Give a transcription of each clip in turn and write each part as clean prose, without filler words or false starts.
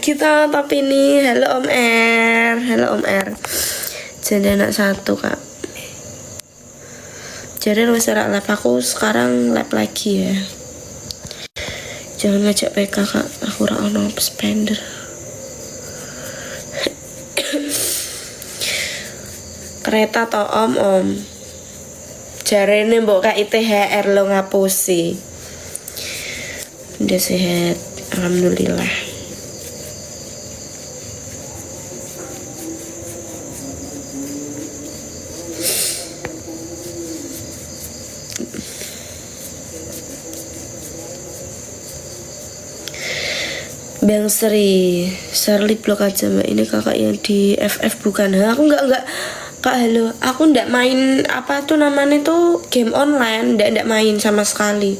Kita tapi ini halo Om R, halo Om R. Jadi anak satu kak. Jadi lu serak lab, aku sekarang lab lagi ya. Jangan ngajak PK kak, aku ora ono spender. Kereta toh om. Jarene mbok kak ITHR lo ngapusi. Udah sehat, alhamdulillah. Bang Sri, Shirley blok aja mbak. Ini kakak yang di FF bukan? Aku enggak kak, halo. Aku enggak main apa tuh namanya tuh game online, enggak main sama sekali.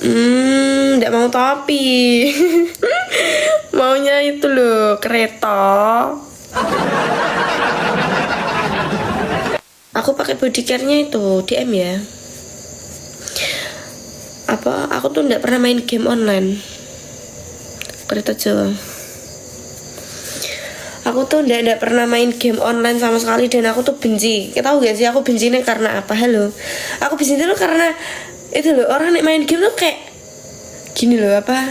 Enggak mau topi. Maunya itu loh kereta. Aku pakai bodycare-nya itu DM ya. Apa? Aku tuh enggak pernah main game online. Kereta Jawa. Aku tuh ndak pernah main game online sama sekali dan aku tuh benci. Tahu gak sih aku bencinya karena apa? Halo. Aku benci itu karena itu loh, orang nek main game tuh kayak gini loh apa?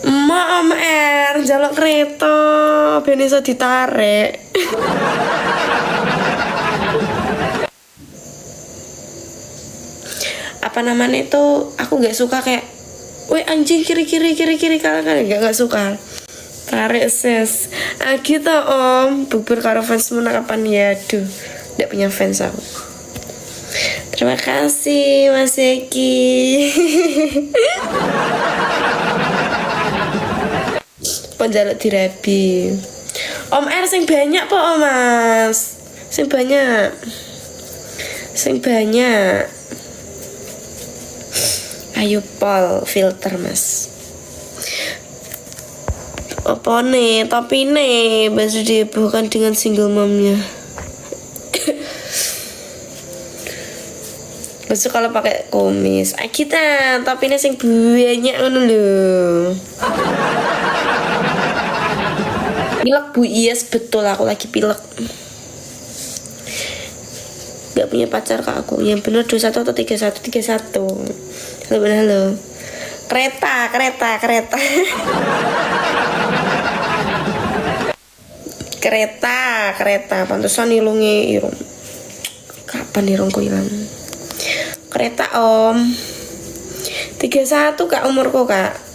Om R jaluk kereta ben iso ditarik. Apa namanya itu? Aku nggak suka kayak weh anjing kiri kalian gak suka tarik ses gitu om. Bubur karo fans muna kapan ya? Aduh gak punya fans aku. Terima kasih Mas Eki. Penjaluk dirabi Om R sing banyak po om mas. Sing banyak ayo pol filter mas. Apa nih tapi nih baju dihebohkan dengan single momnya. Besok kalau pakai kumis kita tapi ini sing banyak ngono lho. Pilek Bu, yes betul aku lagi pilek. Gak punya pacar kak aku. Yang bener 21 atau 31. Halo. Kereta. Kereta. Pantesan ilunge irung. Kapan irungku hilang? Kereta om. 31 kak umurku kak.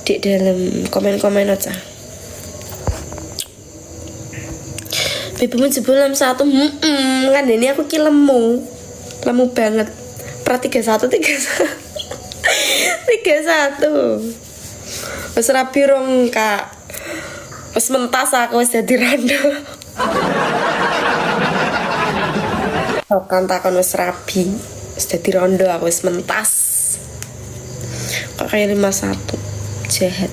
Di dalam komen-komen aja. Bebemu jebol 61. Kan ini aku ki lemu banget. Pra 31. Wis rabi rong kak. Wis mentas aku wis dadi rondo. Kan takon wis rabi. Wis dadi rondo aku wis mentas. Kok kayak 51. Jahat.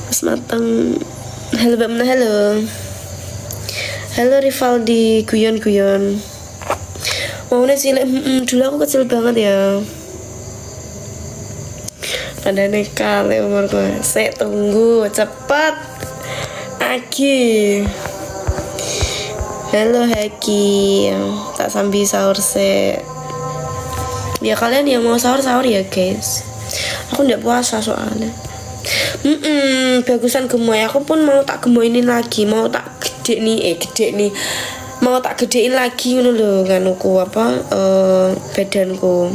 Mas mateng. Halo Mbak Mena, halo Rivaldi guyon. Maunya cilik. Dulu aku kecil banget ya. Ada nekal umur gue. Saya tunggu cepet. Aki. Halo Haki. Tak sambil sahur se. Ya kalian yang mau sahur ya guys. Aku nggak puasa soalnya. Bagusan gemoy. Aku pun mau tak gemoinin lagi. Mau tak gede nih. Mau tak gedein lagi ngono lho nganuku apa badanku.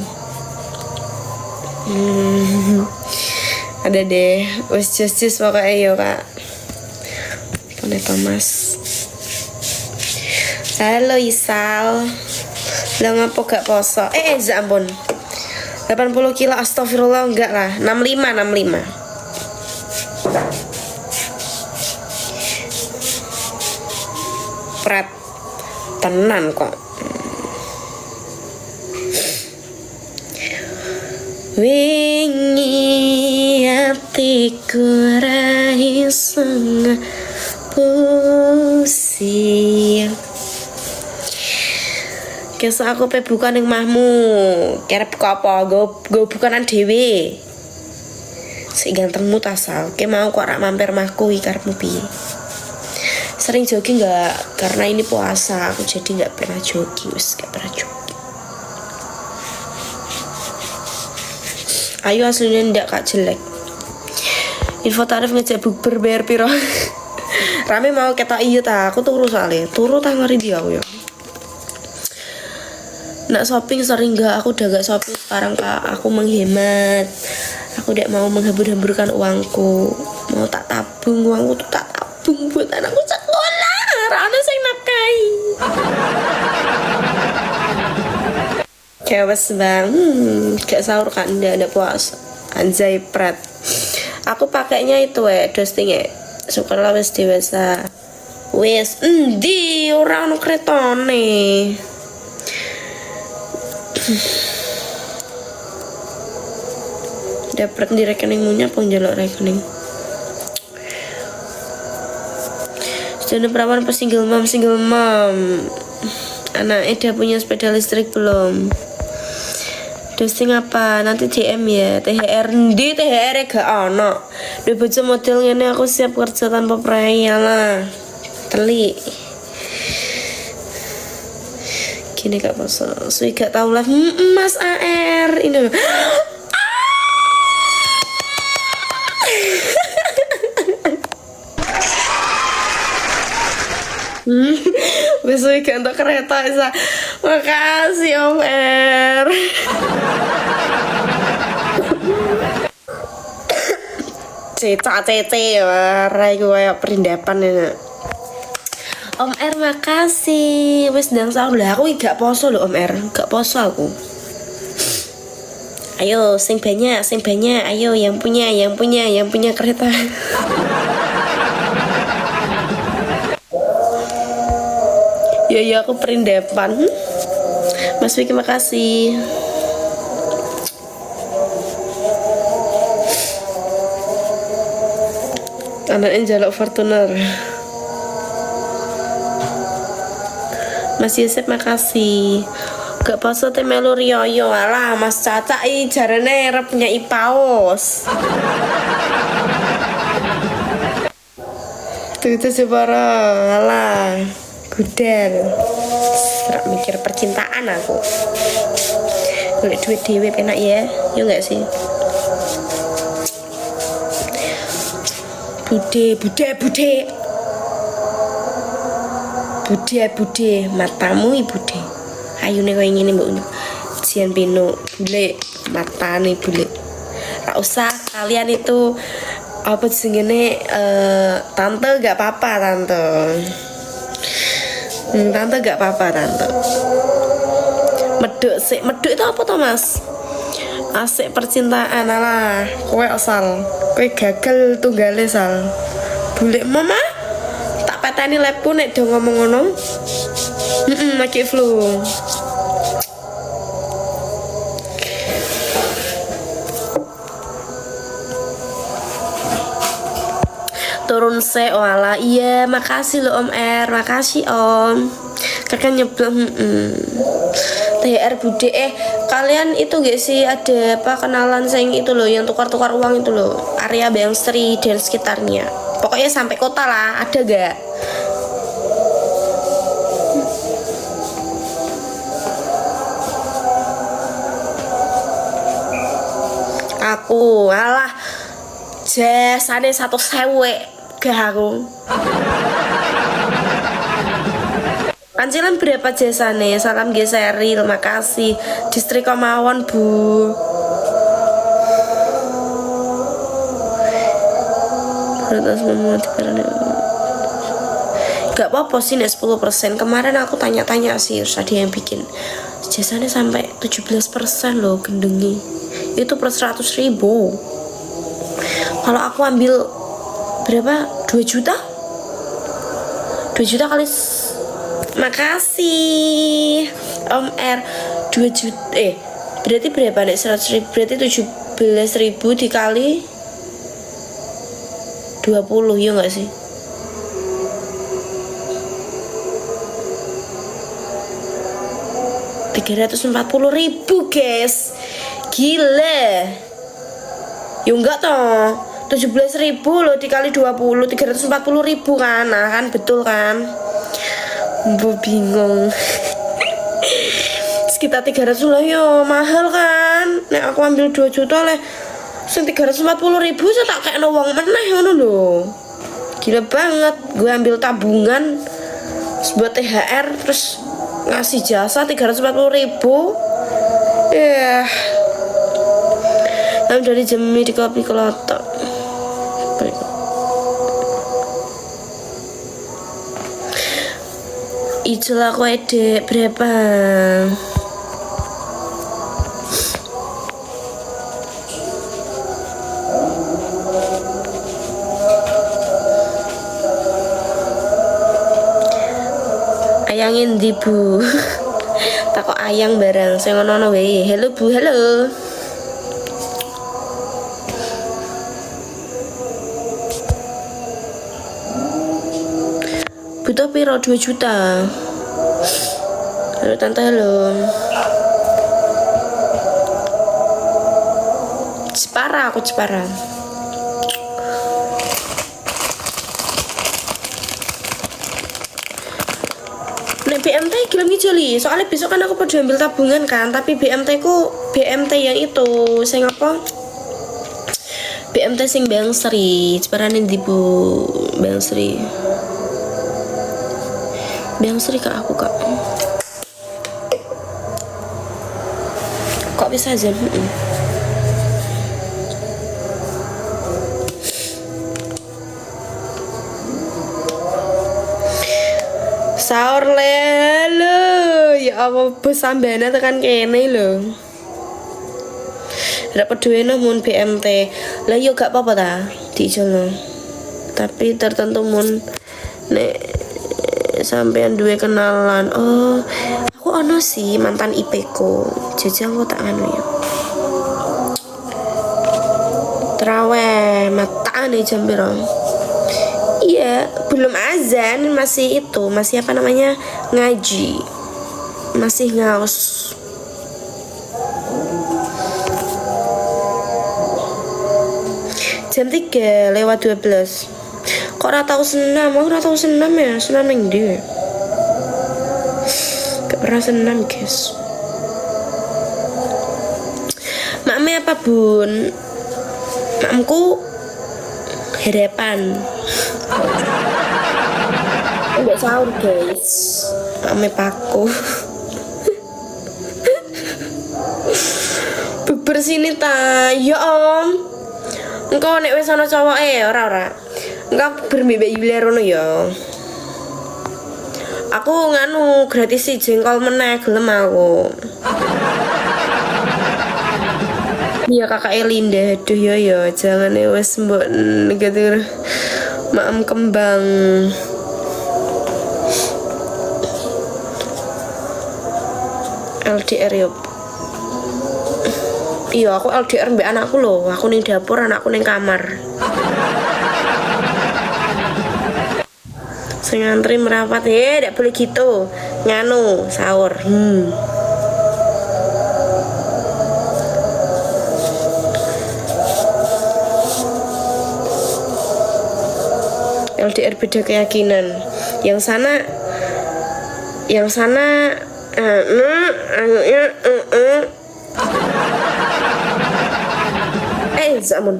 Ada deh. Wis just pokoknya yo kak. Kone Thomas. Halo Isal. Lah ngapo gak poso? Ampun. 80 kilo astagfirullah enggak lah. 65. Prat. Tenan kok. wingi atiku ra iso ngapusi. Kesuk aku pe buka ning mahmu. Kerep buka apa? Go bukanan dhewe. Sik gantengmu tasal. Ke mau kok rak mampir mahku iki karepmu piye? Sering jogging enggak? Karena ini puasa aku jadi enggak pernah jogging, wis enggak pernah jogging. Ayo aslinya ndak kak jelek. Info tarif ngejak bukber bayar piro? Rame mau ketok iya ta, aku turu soalnya. Turu ta ngari dia aku ya. Nak shopping sering gak? Aku udah gak shopping sekarang kak. Aku menghemat. Aku tidak mau menghambur-hamburkan uangku. Mau tak tabung, uangku tuh tak tabung buat anakku sekolah. Rana saya nafkahi. Kewes bang, gak sahur kan? Ndak puasa. Anjay prat. Aku pakainya itu dusting Syukurlah wis dewasa. Wis endi ora ono kretone. Dapat di rekeningmu nya pun jaluk rekening. Sudah perawan pas single mom. Anak Eda punya sepeda listrik belum? Dusting apa? Nanti DM ya. THR di THR gak ono. Udah baca model ini aku siap kerja tanpa perayaan lah. Telik. Gini gak pasal. Sui gak tau lah. Mas AR ini. Besok gak untuk kereta Isa. Makasih Om R. Cece warai gue kayak perindapan ya. Om R makasih. Wes ndang sahur lah aku gak poso lho Om R. Gak poso aku. Ayo sing banyak. Ayo yang punya kereta. Ya aku perindapan. Mas Wiki makasih. Anaknya jaluk Fortuner. Mas Yusuf makasih. Gak poso te melu riyo. Alah Mas Caca i jarane arep nyai paus. Tuh sebara alah. Gudel. Serak mikir percintaan aku. Golek duit dhewe penak ya. Ya enggak sih? Bude matamu ibu de. Ayune koyo ngene mbok. Jian pino bule matane bule. Ra usah kalian itu apa jenenge tante gak apa-apa tante. Tante gak apa-apa tante. Meduk itu apa toh Mas? Asik percintaan alah. Kowe asal kowe gagal tunggale sal. Bulik mama tak pateni lepku nek do ngomong ngono. Lagi flu. Turun se wala. Iya makasih lo Om R. Makasih Om. Kakak nyeblok. THR bude kalian itu gak sih ada apa kenalan sayang itu loh yang tukar-tukar uang itu loh, area Bangstri dan sekitarnya, pokoknya sampai kota lah, ada gak? Aku alah jasane 1.000 gak aku. Kancilan berapa jasane? Salam Geseril, makasih. Distrik Komawon Bu. Gak apa-apa sih nek 10%. Kemarin aku tanya-tanya sih, harus ada yang bikin. Jasane sampai 17% loh gendengi. Itu per 100.000. Kalau aku ambil berapa? 2 juta? 2 juta kali. Makasih Om R. 2 Berarti berapa nek 100.000? Berarti 17.000 dikali 20, ya nggak sih? Rp340.000 guys, gila. Ya enggak toh, 17.000 loh dikali 20, 340.000 kan. Nah kan betul kan. Mbok bingung. Sekitar 300 lah yo, mahal kan. Nek aku ambil 2 juta leh sing 340.000 saya tak kayak wong meneh ngono lho. Gila banget. Gue ambil tabungan buat THR terus ngasih jasa 340.000. Ya. Yang dari Jemi di kopi kelotok. Ijol aku edek berapa? Ayangin di bu. Takut ayang barang saya ngono wae. Halo bu, halo. Butuh piro? 2 juta. Halo tante, halo. Jepara, aku Jepara. Nek BMT gelem ngijoli, soalnya besok kan aku pada ambil tabungan kan, tapi BMT ku BMT yang itu, sing apa? BMT sing Bang Sri, Jeparane ndi Bu? Bang Sri. Bang Sri kak aku kak. Kok bisa aja? Sahur lelo, ya apa besambana tekan kene lho. Dapat duwe mun BMT. Lah yo gak apa-apa ta, dijono. Tapi tertentu mun nek sampean duwe kenalan. Oh, aku ono sih mantan IP ku. Jajang kok tak anu ya. Traweh matane jam piro? Iya, belum azan, masih itu, masih apa namanya, ngaji, masih ngaos. Jam 3 lewat 12. Kok ora tau senam? Aku ora tau senam ya, senam yang ndi? Gak pernah senam guys. Makme apa bun? Makmku harapan. Enggak sahur guys, ame paku. Buber sini ta, ya om. Engkau nek wis ana cowok ora. Engkau bermibek Yulia rono ya. Aku nganu gratis sih jengkol meneh gelem aku. Iya kakak Elinda, aduh ya jangan wis mbok gitu. Maem kembang. LDR yuk. Iya aku LDR mbak anakku loh. Aku ning dapur, anakku ning kamar. Sing ngantri merapat ndak boleh gitu. Nganu sahur. LDR beda keyakinan. Yang sana zamun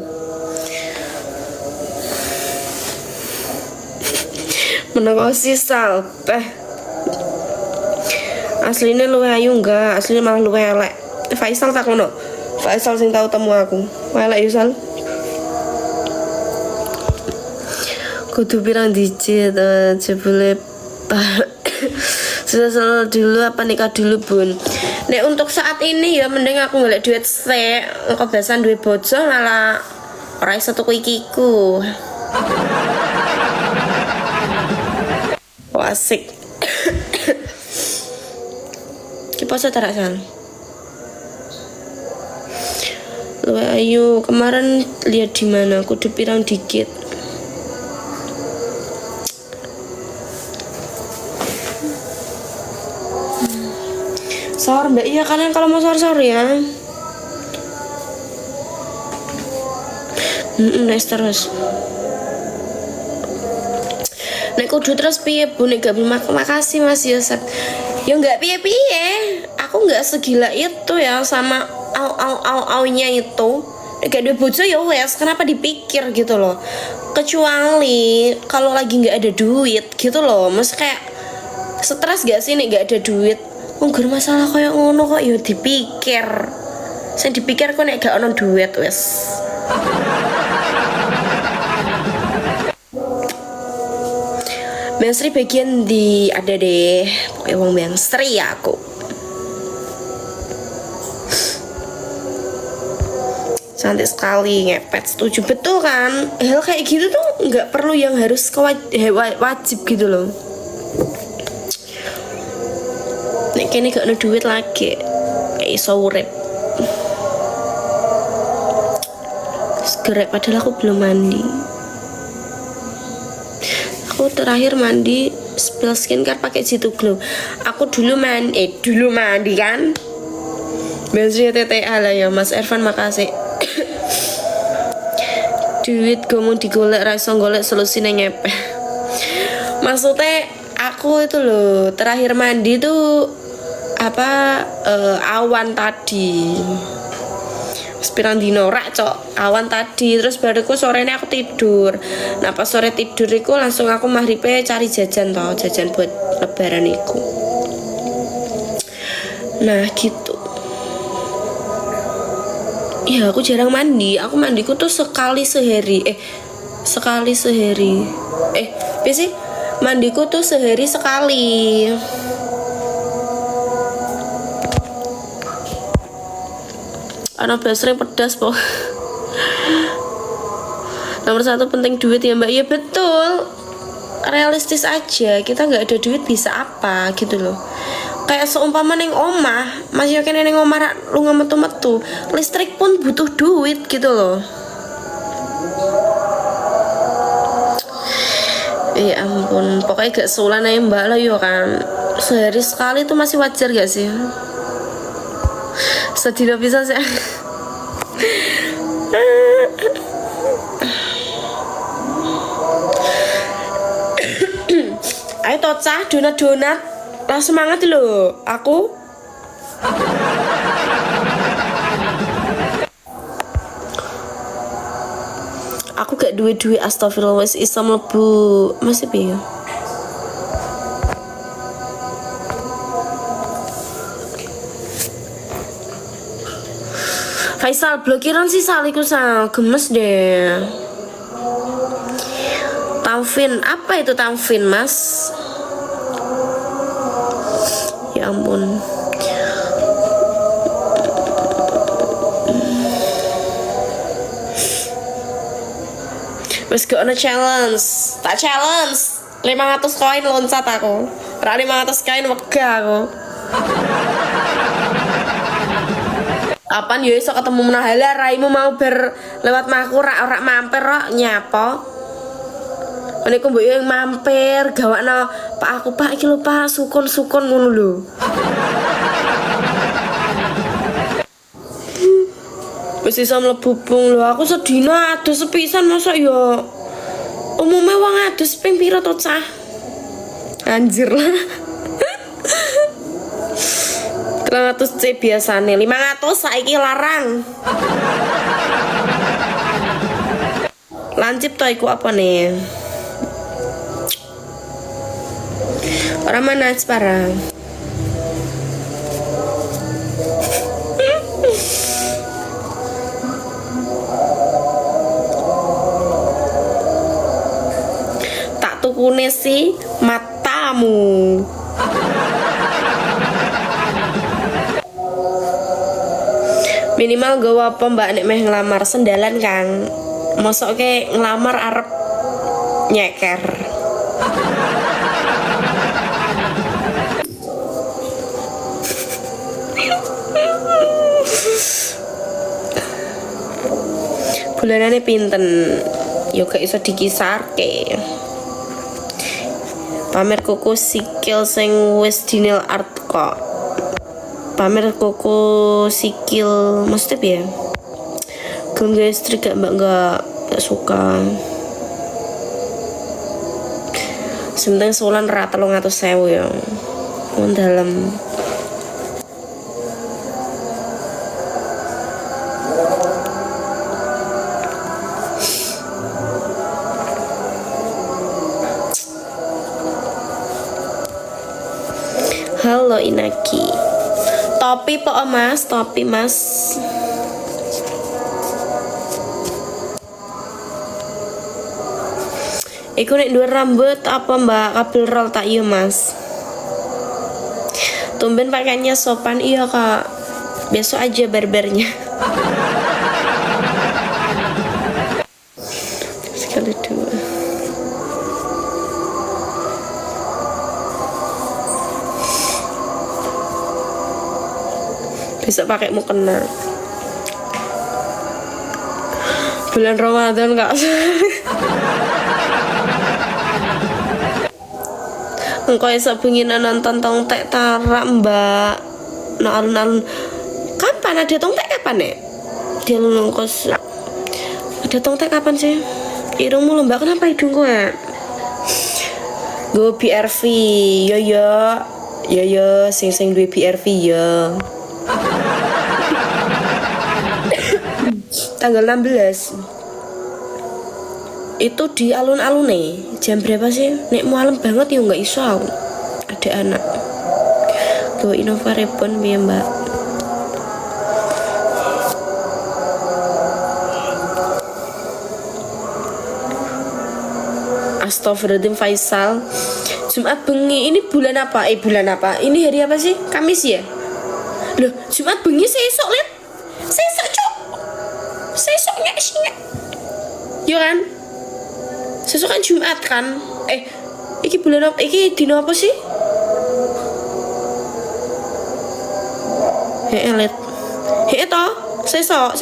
menekosi salpeh aslinya luwe ayu enggak, aslinya malah luwe elek. Faisal tak ngono, Faisal sing tau temu aku elek Yusal. Kudu pirang digit jebule sudah selalu dulu apa nikah dulu bun. Nek untuk saat ini ya mending aku ngelek duit sek, kebiasaan duit bojo malah ora iso tuku ikiku. Wah asik. Ki poso tarak san. Luwe ayu. Kemarin lihat di mana? Kudu pirang dikit. Sahur Mbak, iya kalian kalau mau sahur ya. Nice terus. Nek kudu terus piye Bu? Nek gak makasih Mas Yosep. Ya nggak piye-piye. Aku nggak segila itu ya sama au-nya itu. Nek gak ada bojo ya wes, kenapa dipikir gitu loh. Kecuali kalau lagi nggak ada duit gitu loh. Mas kayak stres gak sih nek gak ada duit? Nggur masalah kayak ngono kok ya dipikir. Saya dipikir kok nek gak ono duit wes. Bang Sri bagian di ada deh. Pokoknya wong Bang Sri ya aku. Cantik sekali, ngepet, setuju betul kan? Hal kayak gitu tuh nggak perlu yang harus wajib gitu loh. Nek kene gak ada duit lagi, kayak iso urip. Segerek padahal aku belum mandi. Aku terakhir mandi spill skincare pakai Jitu Glow. Aku dulu mandi kan. Bensin TTA lah ya Mas Ervan, makasih. Duit ngomong digolek ra iso golek solusine nyepe. Maksudnya aku itu loh terakhir mandi tuh awan tadi. Pirang dino rak cok awan tadi, terus bariku sorenya aku tidur. Nah pas sore tidur iku langsung aku maghribe cari jajan buat lebaran iku. Nah gitu. Ya aku jarang mandi. Aku mandiku tuh sekali sehari. Biasanya mandiku tuh sehari sekali. Anak sering pedas po. Nomor satu penting duit ya Mbak. Ya betul. Realistis aja. Kita nggak ada duit bisa apa gitu loh. Kayak seumpama neng omah, masih kene neng omah lu metu-metu. Listrik pun butuh duit gitu loh. Ya ampun, pokoknya gak sulan aja Mbak lah yo kan. Sehari sekali tuh masih wajar gak sih? Sedih bisa sih. Ayo tocah donat lah, semangat loh aku. Aku gak duwe astagfirullah wis iso mlebu masih piye. Faisal blokiran sih saliku sal gemes deh. Taufin, apa itu Taufin Mas? Ya ampun. Wes gak ada challenge. Tak challenge 500 koin loncat aku. Ra 500 koin wegah aku. Kapan yo iso ketemu menahala raimu mau lewat maku rak mampir rak nyapa. Meniku mbok yo mampir gawakno Pak aku Pak iki lho Pak sukun ngono lho. Wis iso mlebu bung lho aku sedina adus sepisan masa yo. Umume wong adus ping pira to cah? Anjir lah. 300 C biasane 500 saiki larang. Lancip to iku apa nih? Orang mana sekarang? Tak tukune sih matamu. Minimal gawa apa mbak nek meh ngelamar sendalan kan. Mosok ke ngelamar arep nyeker. bulanane pinten? Yo gak iso dikisarke. Pamer kuku sikil sing wis dinil art kok. Pamer kuku sikil mesti piye? Gelem gawe strik gak mbak gak suka. Sementing sebulan rata 300.000 ya. Wong dalem. Halo Inaki. Topi po Mas, topi Mas. Iku nek duwe rambut apa Mbak kabel roll tak iya Mas. Tumben pakainya sopan iya Kak. Besok aja barbernya. Sekali dua. Besok pakai mukena. Bulan Ramadan Kak. Engkau esok bengi nonton tongtek tarak Mbak. No alun-alun. Kapan ada tongtek kapan ya? Dia nungkos. Ada tongtek kapan sih? Irungmu Mbak, kenapa hidungku ya? Go BRV. Yo sing duwe BRV yo. Tanggal 16 itu di alun-alun nih. Jam berapa sih? Nek malam banget ya nggak iso aku. Ada anak go Innova Reborn biar Mbak. Astagfirullahaladzim Faisal. Jumat bengi ini bulan apa? Bulan apa? Ini hari apa sih? Kamis ya? Loh, Jumat bengi sesok lihat. Sesok cok. Sesok nggak sih nggak? Yo kan? Sesok kan Jumat kan? Iki bulan apa? Iki dino apa sih? Lihat. Toh? Sesok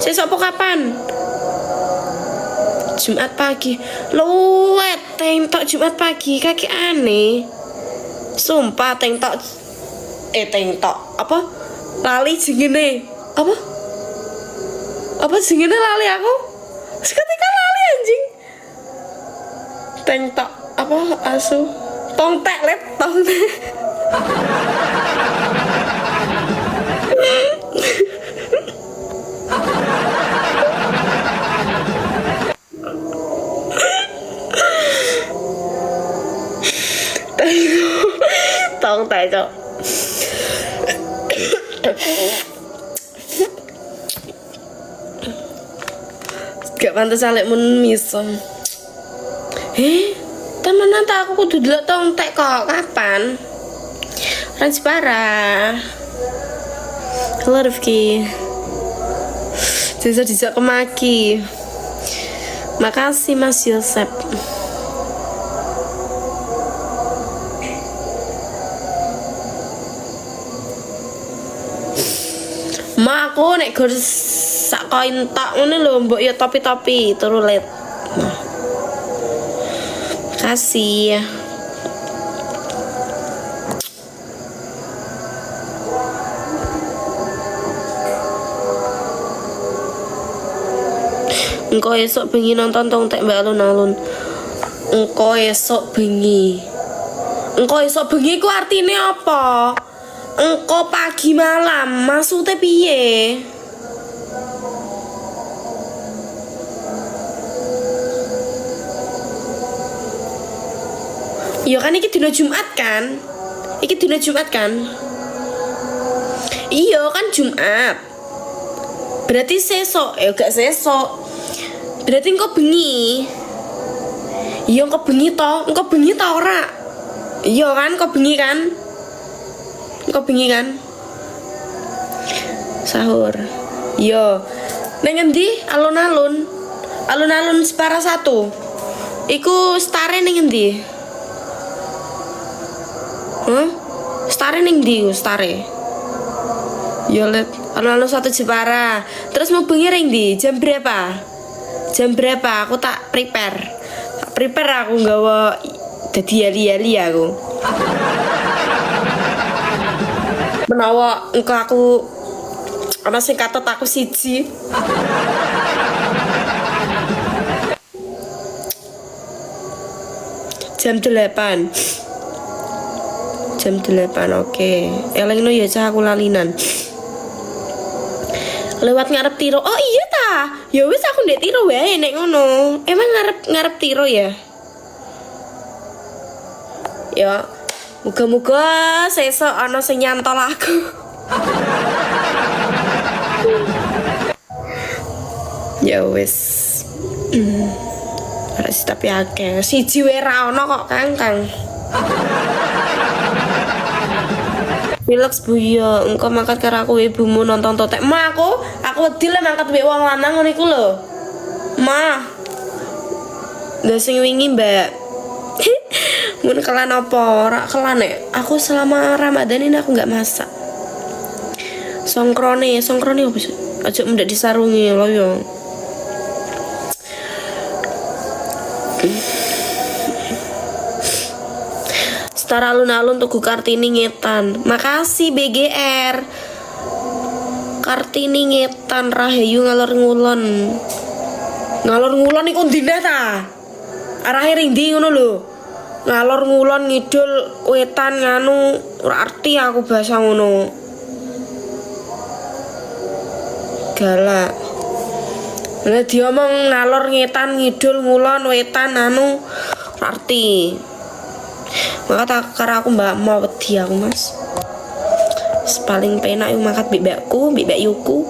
apa kapan? Jumat pagi. Luwet tentok Jumat pagi kaki aneh. Sumpah tentok apa? Lali jenenge. Apa jenenge lali aku? Seketika lali anjing. Tentok apa asu? Tongtek lep tongtek. Tongtek cok. Gak pantas alek mun miso. Temenan tak aku kudu delok tongtek kok. Kapan? Ranspara. Halo Rifki. Dijak kemaki. Makasih Mas Yosep. Ma aku nek gur sak koin tak ngene lho mbok ya topi-topi turu let. Makasih. Engko esok bengi nonton tongtek Mbak alun-alun. Engko esok bengi ku artine apa? Engko pagi malam maksudnya piye? Ya kan iki dina Jumat kan? Iya kan Jumat. Berarti sesok, gak sesok. Berarti engko bengi. Iya engko bengi to ora? Iya kan engko bengi kan? Sahur. Yo. Neng endi? Alun-alun. Alun-alun Separa 1. Iku stare ning endi? Stare ning ndi stare? Ya let, alun-alun satu Jepara. Terus mau bengi ring di jam berapa? Jam berapa? Aku tak prepare. Tak prepare aku nggawa dadi yali-yali aku. Menawa engko aku ana sing katot aku siji. Jam 8. Jam 8, oke. Elingno ya cah aku lalinan. Lewat ngarep tiro. Oh iya ta. Ya wis aku ndek tiro wae nek ngono. Emang ngarep tiro ya? Ya, muga-muga sesuk ana sing nyantol aku. Ya wis. Harus tapi akeh. Siji wae ra ono kok Kang. Relax Bu ya, engko mangkat karo aku ibumu nonton totek. Ma aku wedi lah mangkat mbek wong lanang ngono iku lho. Ma. Lah sing wingi, Mbak. Mun kelan apa? Ora kelan nek. Aku selama Ramadan ini aku enggak masak. Songkrone apa sih? Aja mendak disarungi lho yo. Setara alun-alun tuku Kartini ngetan. Makasih BGR. Kartini ngetan Rahayu ngalor ngulon. Ngalor ngulon iku ndindah ta? Arahe ring ndi ngono lho. Ngalor ngulon ngidul wetan nganu ora arti aku bahasa ngono. Galak. Lah diomong ngalor ngetan ngidul ngulon wetan anu ora arti. Maka tak karo aku mbak mau wedi aku mas. Paling penak yang makat bibakku, bibak yuku.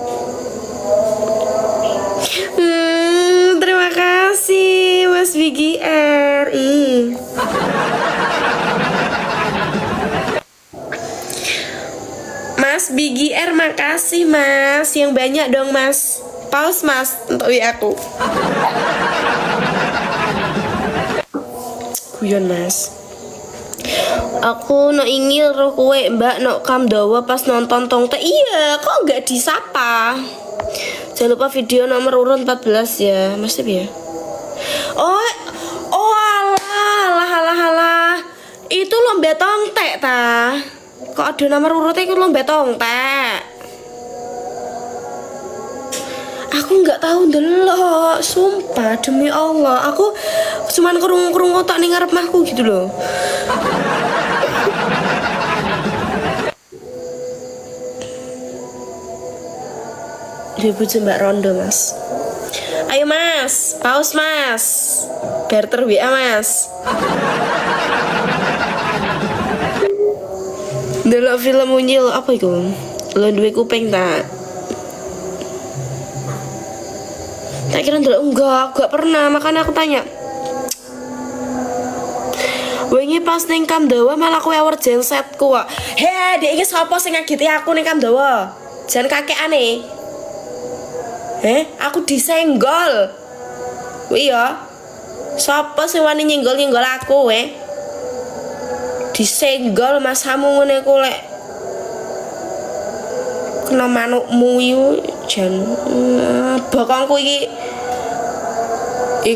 Terima kasih Mas BGR. Mas BGR makasih mas. Yang banyak dong mas. Pause mas untuk aku. Guyon mas. Aku no ingil roh kue mbak no kam dawa pas nonton tongte. Iya kok gak disapa. Jangan lupa video nomor urut 14 ya mas ya. Oh alah itu lomba tongtek ta. Kok ada nomor urutnya itu lomba tongtek. Aku nggak tahu delok, sumpah demi Allah. Aku cuman kerung otak ning ngarep mahku gitu loh. Dibujuk Mbak Rondo mas. Ayo mas, pause mas. Biar terbiak mas. Delok film Unyil apa itu? Lo duwe kuping tak? Tak kira ndelok enggak pernah, makanya aku tanya. Wingi pas ning Kamdawa malah kowe awur gensetku kok. He, dek iki sapa sing ngageti aku ning Kamdawa? Jan kakekane. Aku disenggol. Kuwi ya. Sapa sing wani nyenggol-nyenggol aku, Disenggol Mas Hamu ngene ku lek kena manukmu iku jan bokongku iki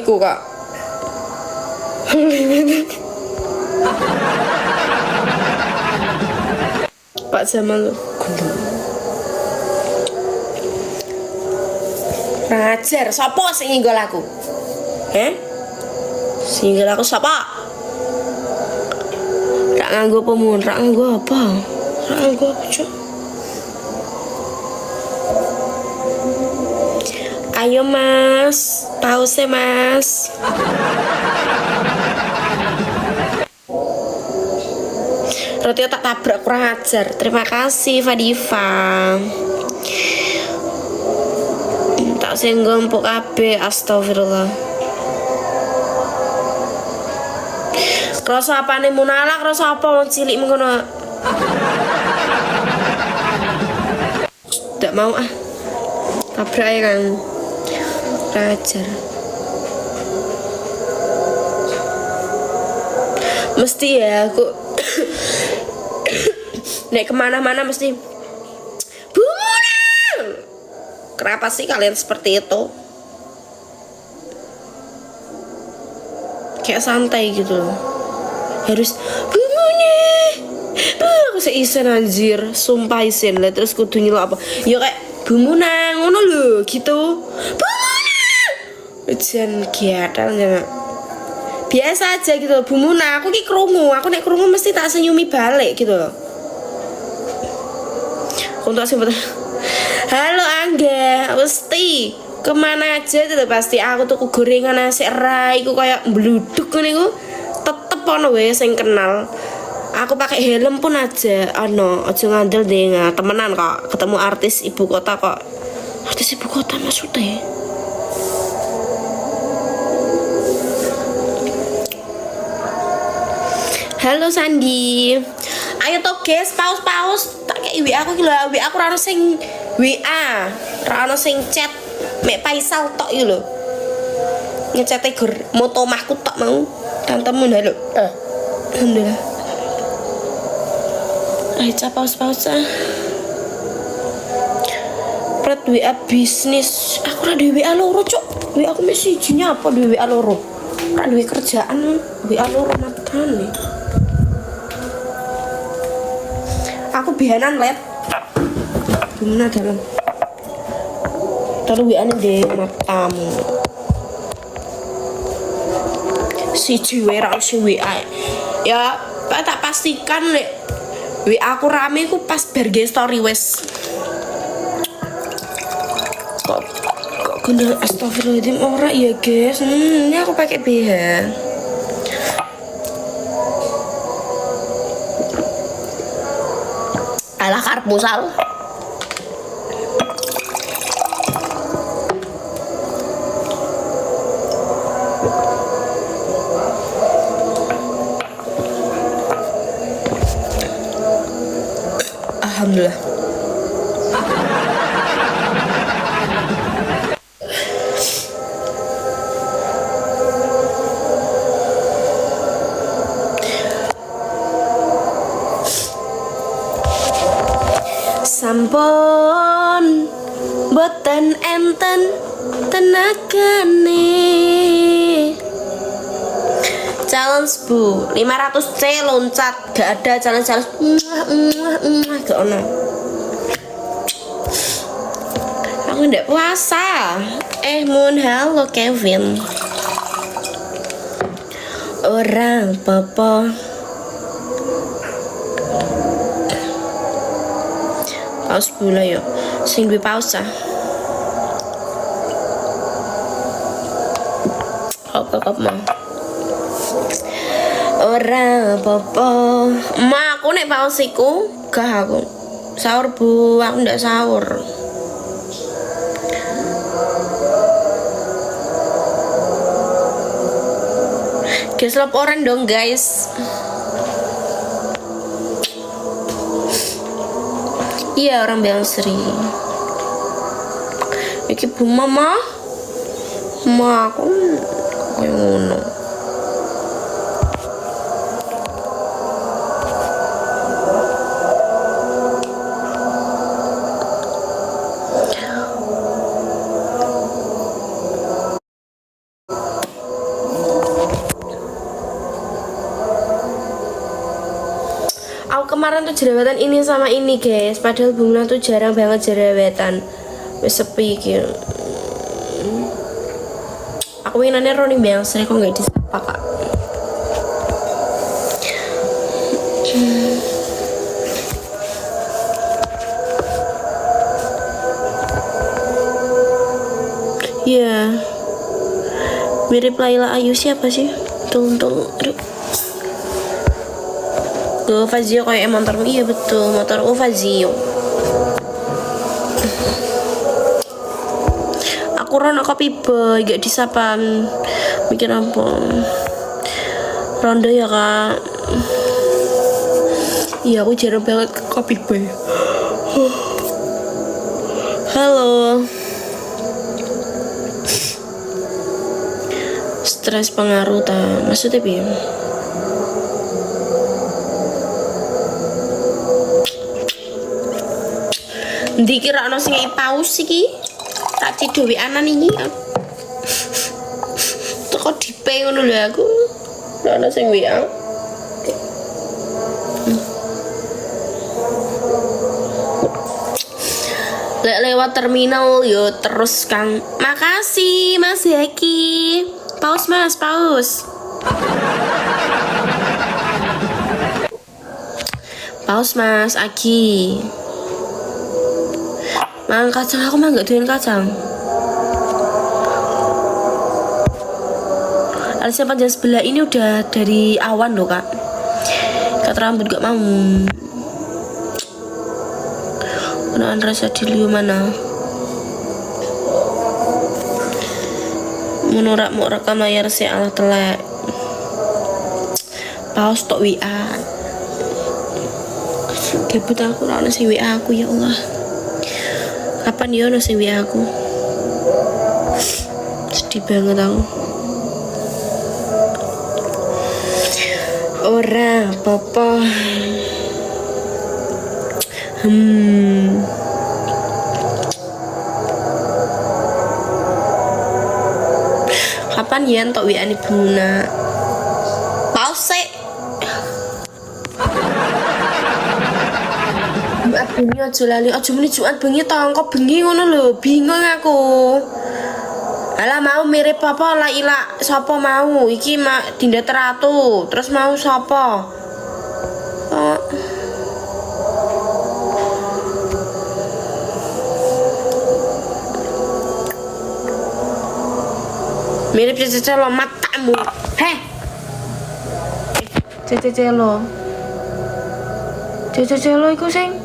iku kok. Pak Jamal gundul. Ngajar, sapa sing nyenggol aku? Sing nyenggol aku sapa? Rak nganggo pemun, rak nganggo apa? Rak nganggo apa, Cuk? Ayo mas, pause mas. Roti tak tabrak kurang ajar. Terima kasih Fadifa. Tak senggol empuk kabeh, astagfirullah. Krasa apane munalak, krasa apa wong cilik mengono. Ndak mau ah. Tabrak ya Kang. Ajar. Mesti ya aku nek kemana-mana mesti Bu Kenapa sih kalian seperti itu? Kayak santai gitu loh. Harus bumune. Aku seisen anjir, sumpah isen lah terus kudu nyelok apa? Ya kayak bumuna ngono lho gitu. Bumuna. Ujian giatal jangan. Biasa aja gitu loh, bumuna. Aku ki krungu, aku nek krungu mesti tak senyumi balik gitu loh. Untuk sebut. Halo Angga, mesti kemana aja tuh pasti aku tuh gorengan nasi rai ku kayak bluduk ngene ku tetep ono wae sing kenal. Aku pakai helm pun aja aja ngandel deh temenan kok ketemu artis ibu kota kok. Artis ibu kota maksudnya. Halo Sandi. Ayo to guys, paus tak kayak WA aku iki lho, WA aku ora ono sing WA, ora ono sing chat. Mek Faisal tok iki lho. Ngecete gur moto omahku tok mau. Tantemu halo. Alhamdulillah. Ayo paus Pret WA bisnis. Aku ora duwe WA loro, Cuk. WA aku mesti izinnya apa duwe WA loro? Ora duwe kerjaan, WA loro matane. Aku bihanan let. Gimana dalam? Taruh WA di matamu. Si jiwe ra si WA. Ya, tak pastikan nek WA aku rame ku pas berge story wes. Kok guna astagfirullahaladzim ora ya guys. Ini aku pakai BH. Alah karepmu sal. Alhamdulillah. Sampun boten enten tenagane. Challenge bu 500C loncat, gak ada challenge gak ono. Aku ndak puasa. Mun halo Kevin. Orang apa-apa. Paus bula yo, sing duwe paus ah. Kok mau. Ora apa-apa. Ma aku nek paus iku gak aku. Sahur bu, aku ndak sahur. Keslop orang dong guys. Iya orang bilang Sri. Iki bu mama aku kayak ngono. Kemarin tuh jerawatan ini sama ini guys, padahal Bunga tuh jarang banget jerawatan. Wes sepi gitu. Aku inginnya Roni yang sering kok nggak disapa kak. Iya, mirip Laila Ayu siapa sih? Aduh. Tuh Fazio kayak motormu, iya betul motor Fazio. Aku rono kopi boy gak disapan. Mikir apa? Ronda ya kak. Iya aku jarang banget ke kopi boy. Halo. Stres pengaruh ta maksudnya piye? Dikira ono sing paus iki. Kak Cido anan iki. Teko dipe ngono lho aku. Ora ana sing WA. Lewat terminal yo terus Kang. Makasih Mas Heki. Paus Mas, paus. Paus Mas Agi. Mang kacang aku mah gak doyan kacang. Alisnya panjang sebelah ini udah dari awan loh Kak. Kata rambut gak mau. Kenaan rasa diliu mana? Menurut mau rekam layar si Allah telek. Paus tok WA. Debut aku ora ono sing WA aku ya Allah. Kapan ya ono sing WA aku? Sedih banget aku. Ora apa-apa. Kapan ya entuk WA ni Buna? Paus sik. Jumat bengi aja lali, aja muni Jumat bengi tangkap bengi ngono lho, bingung aku. Alah mau mirip apa lah ila sapa mau iki mak Dinda Teratu, terus mau sapa? Oh. Mirip Cecelo matamu. Heh. Cecelo. Cecelo iku sing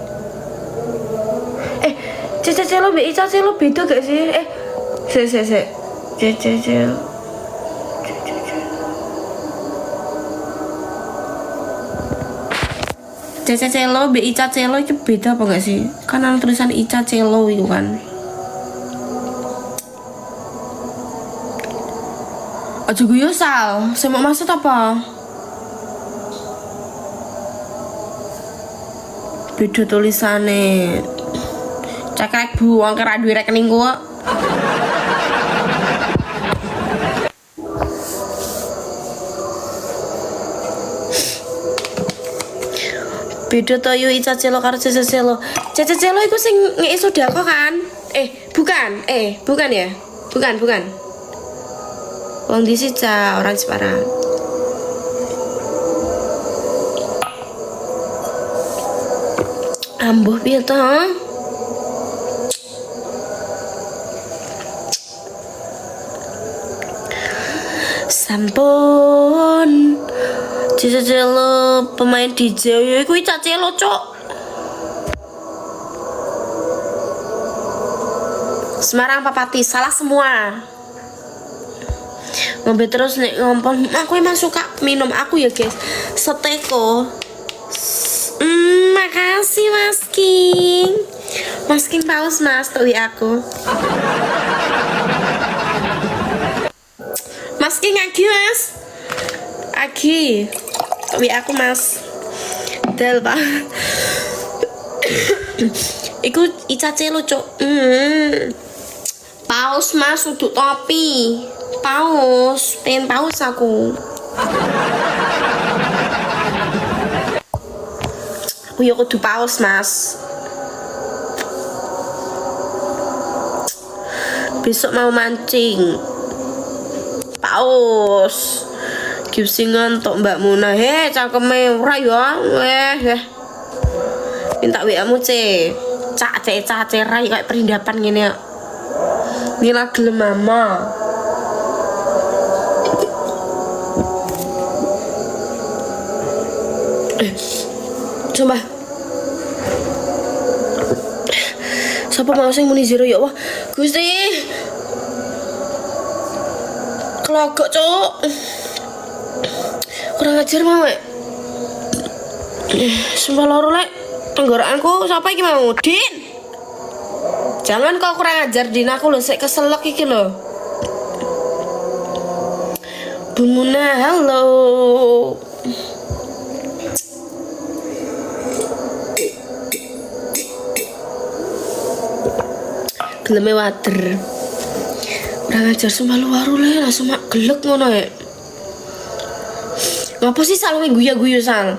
Cecelo mbek Ica Celo beda gak sih? Sik. Cecelo. Cecelo mbek Ica Celo itu beda apa gak sih? Kan ada tulisan Ica Celo itu kan. Aja guyu Sal, sing mau maksud apa? Beda tulisane. Cekrek bu, wong kira duwe rekening kok. Beda to yo Ica Celo karo Cece Celo. Cece Celo iku sing ngeki sodako kan? Bukan ya? Bukan. Wong di Sica, orang Semarang. Ambuh piye to? Sampun. Celo pemain DJ yo iku Ica Celo, Cuk. Semarang Papati, salah semua. Ngombe terus nek ngompol, aku emang suka minum aku ya guys. Seteko. Makasih Mas King paus Mas tuh aku. Mas King Agi Mas. Agi. Tuh aku Mas. Del Pak. Iku Ica Celo, Cuk. Paus Mas uduk topi. Paus, pengen paus aku. Aku ya kudu paus Mas. Besok mau mancing. Paus. Gipsingan tok Mbak Muna. Cangkeme ora ya. Minta WA-mu, C. Cak rai kayak perindapan gini ya. Nila gelem mama. Coba. Siapa mau sing muni zero ya Allah. Gusti. Kelogok, Cuk. Kurang ajar mau, sumpah loro lek. Tenggorokanku siapa iki mau? Din. Jangan kau kurang ajar Din, aku lho sik keselak iki lho. Bumuna, halo. Geleme water. Kurang ajar sumpah lu waru le langsung mak gelek ngono ya. Ngapa sih selalu guyu-guyu Sal?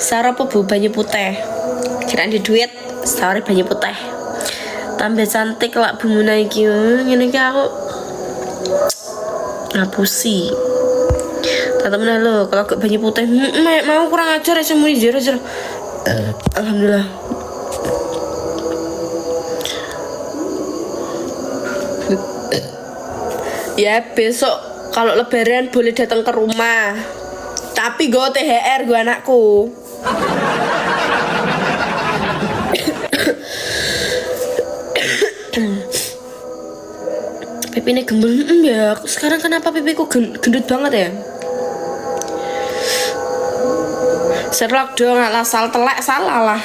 Sarah apa bu banyu putih? Kirain di duit, Sarah banyu putih. Tambah cantik lah bumuna iki. Ngene iki aku ngapusi. Temen lo kalau ke banyu putih mau kurang ajar ya semua jero. Alhamdulillah. Ya besok kalau lebaran boleh datang ke rumah. Tapi gue THR gue anakku. Pipi ini gembel ya. Sekarang kenapa pipiku gendut banget ya? Serok dong ala sal telek salah lah.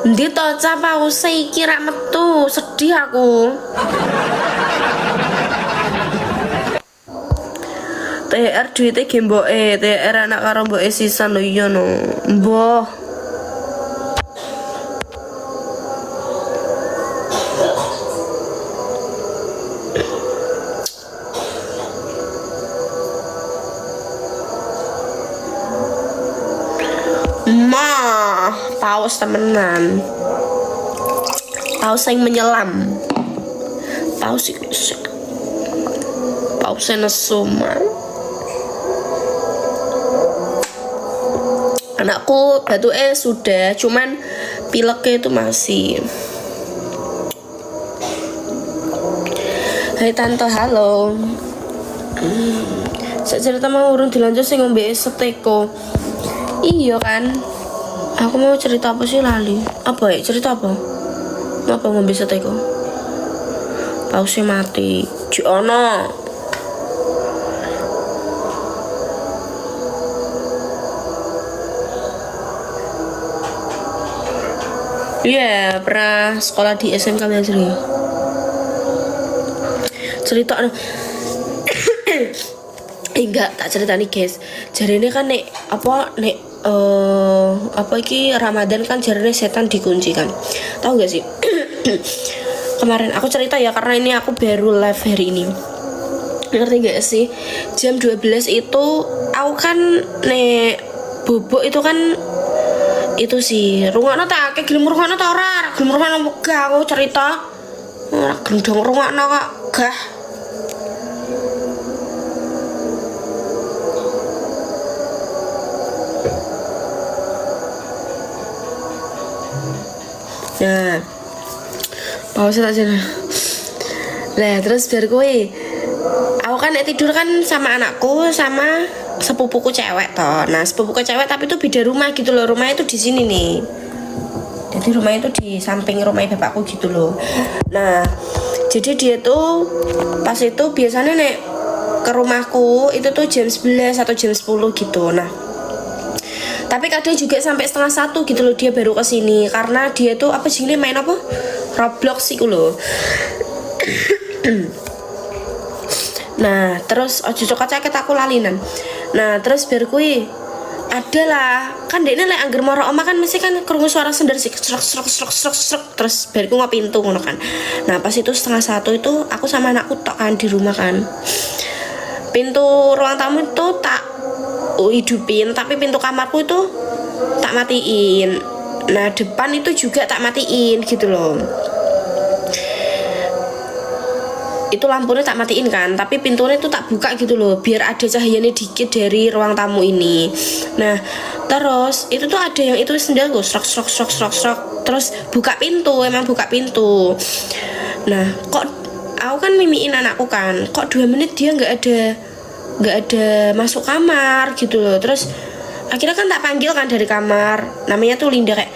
Ndi to cap aku saiki ra metu, sedih aku. THR duitnya gemboke, THR anak karo mboke sisan lho iya no. Mbah. Paus temenan. Paus yang menyelam. Paus yang nesu man. Anakku batu sudah, cuman pileknya itu masih. Hai tante, halo. Saya cerita mau urung dilanjut sih ngombe seteko. Iya kan? Aku mau cerita apa sih lali? Apa ya? Cerita apa? Apa ngombe seteko? Pausnya mati. Jono. Iya, pernah sekolah di SMK Negeri. Cerita enggak tak cerita nih guys. Jadi ini kan nek apa iki Ramadan kan jarene setan dikunci kan. Tahu gak sih? Kemarin aku cerita ya karena ini aku baru live hari ini. Ngerti gak sih? Jam 12 itu aku kan nek bobok itu kan itu sih rungokno tak kayak gelem rungokno ta ora? Gelem rungokno gak aku cerita. Ora gendong rungokno kok gah. Nah, pause tak aja. Nah, terus biar gue, aku kan tidur kan sama anakku sama sepupuku cewek toh. Nah, sepupuku cewek tapi itu beda rumah gitu loh. Rumahnya itu di sini nih. Jadi rumahnya itu di samping rumahnya bapakku gitu loh. Nah, jadi dia tuh pas itu biasanya nek ke rumahku itu tuh jam 11 atau jam 10 gitu. Nah, tapi kadang juga sampai 12:30 gitu loh dia baru kesini karena dia tuh apa sih ini main apa Roblox sih loh. Nah terus ojo cocok aku lalinan. Nah terus biar kui adalah kan dia ini lek angger moro oma kan mesti kan krungu suara sendiri sih srok terus biar ku pintu ngono kan. Nah pas itu 12:30 itu aku sama anakku tok kan di rumah kan. Pintu ruang tamu itu tak hidupin tapi pintu kamarku itu tak matiin. Nah depan itu juga tak matiin gitu loh. Itu lampunya tak matiin kan tapi pintunya itu tak buka gitu loh biar ada cahayanya dikit dari ruang tamu ini. Nah terus itu tuh ada yang itu sendiri gue srok terus buka pintu, emang buka pintu. Nah kok aku kan mimiin anakku kan kok 2 menit dia nggak ada masuk kamar gitu loh. Terus akhirnya kan tak panggil kan dari kamar, namanya tuh Linda, kayak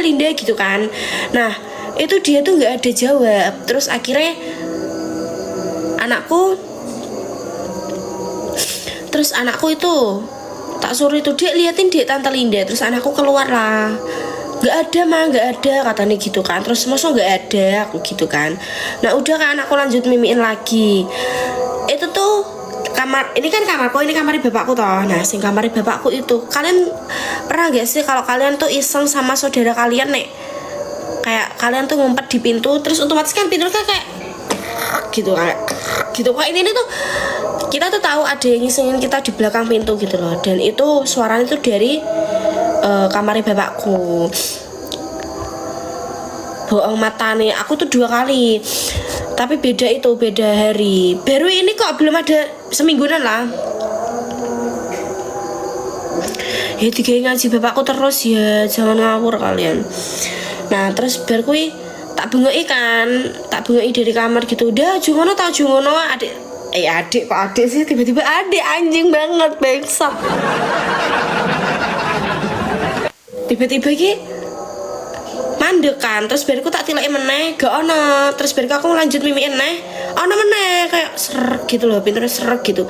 Linda gitu kan. Nah itu dia tuh nggak ada jawab. Terus akhirnya anakku itu Tak suruh itu, Dek liatin Dek Tante Linda. Terus anakku keluar lah, nggak ada mah, nggak ada katanya gitu kan. Terus masa nggak ada, aku gitu kan. Nah udah kan aku lanjut mimiin lagi. Itu tuh kamar, ini kan kamarku, ini kamar bapakku toh. Nah sing kamar bapakku itu, kalian pernah gak sih kalau kalian tuh iseng sama saudara kalian nek, kayak kalian tuh ngumpet di pintu, terus otomatis kan pintu kan kayak gitu, kayak gitu. Kok ini tuh kita tuh tahu ada yang ngisengin kita di belakang pintu gitu loh. Dan itu suaranya tuh dari kamar bapakku. Bohong mata nih, aku tuh 2 kali, tapi beda hari. Baru ini kok belum ada semingguan lah. Ya tiga ngaji bapakku terus ya, jangan ngawur kalian. Nah terus baru kui tak bengei dari kamar gitu. Udah jungono tau jungono adik. Adik kok adik sih, tiba-tiba adik, anjing banget bangsa. Tiba-tiba ki mandek kan, terus bariku tak tilai meneh gak ono, terus bariku aku lanjut mimiin neh ono meneh kayak ser gitu loh, pinternya ser gitu.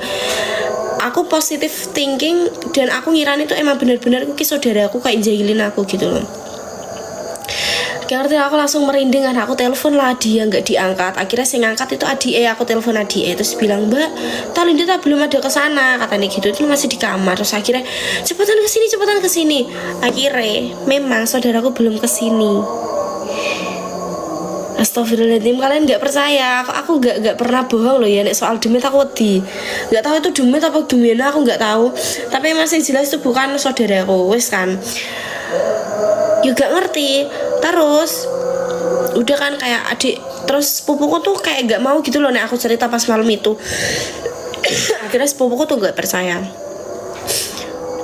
Aku positive thinking dan aku ngirani itu emang benar-benar ki saudara aku kayak jahilin aku gitu loh. Karena aku langsung merinding kan, aku telepon lah, dia nggak diangkat. Akhirnya saya ngangkat itu adik, aku telepon adik, terus bilang, Mbak, Talinda tak belum ada kesana, katanya gitu, itu masih di kamar. Terus akhirnya cepetan kesini. Akhirnya memang saudaraku belum kesini. Astagfirullahaladzim, kalian nggak percaya, aku nggak pernah bohong loh ya, nek soal demit aku wedi. Nggak tahu itu demit apa gimana, aku nggak tahu. Tapi masih jelas itu bukan saudaraku, wes kan. Juga ngerti. Terus udah kan kayak adik, terus sepupuku tuh kayak gak mau gitu loh nek aku cerita pas malam itu. Akhirnya sepupuku tuh gak percaya.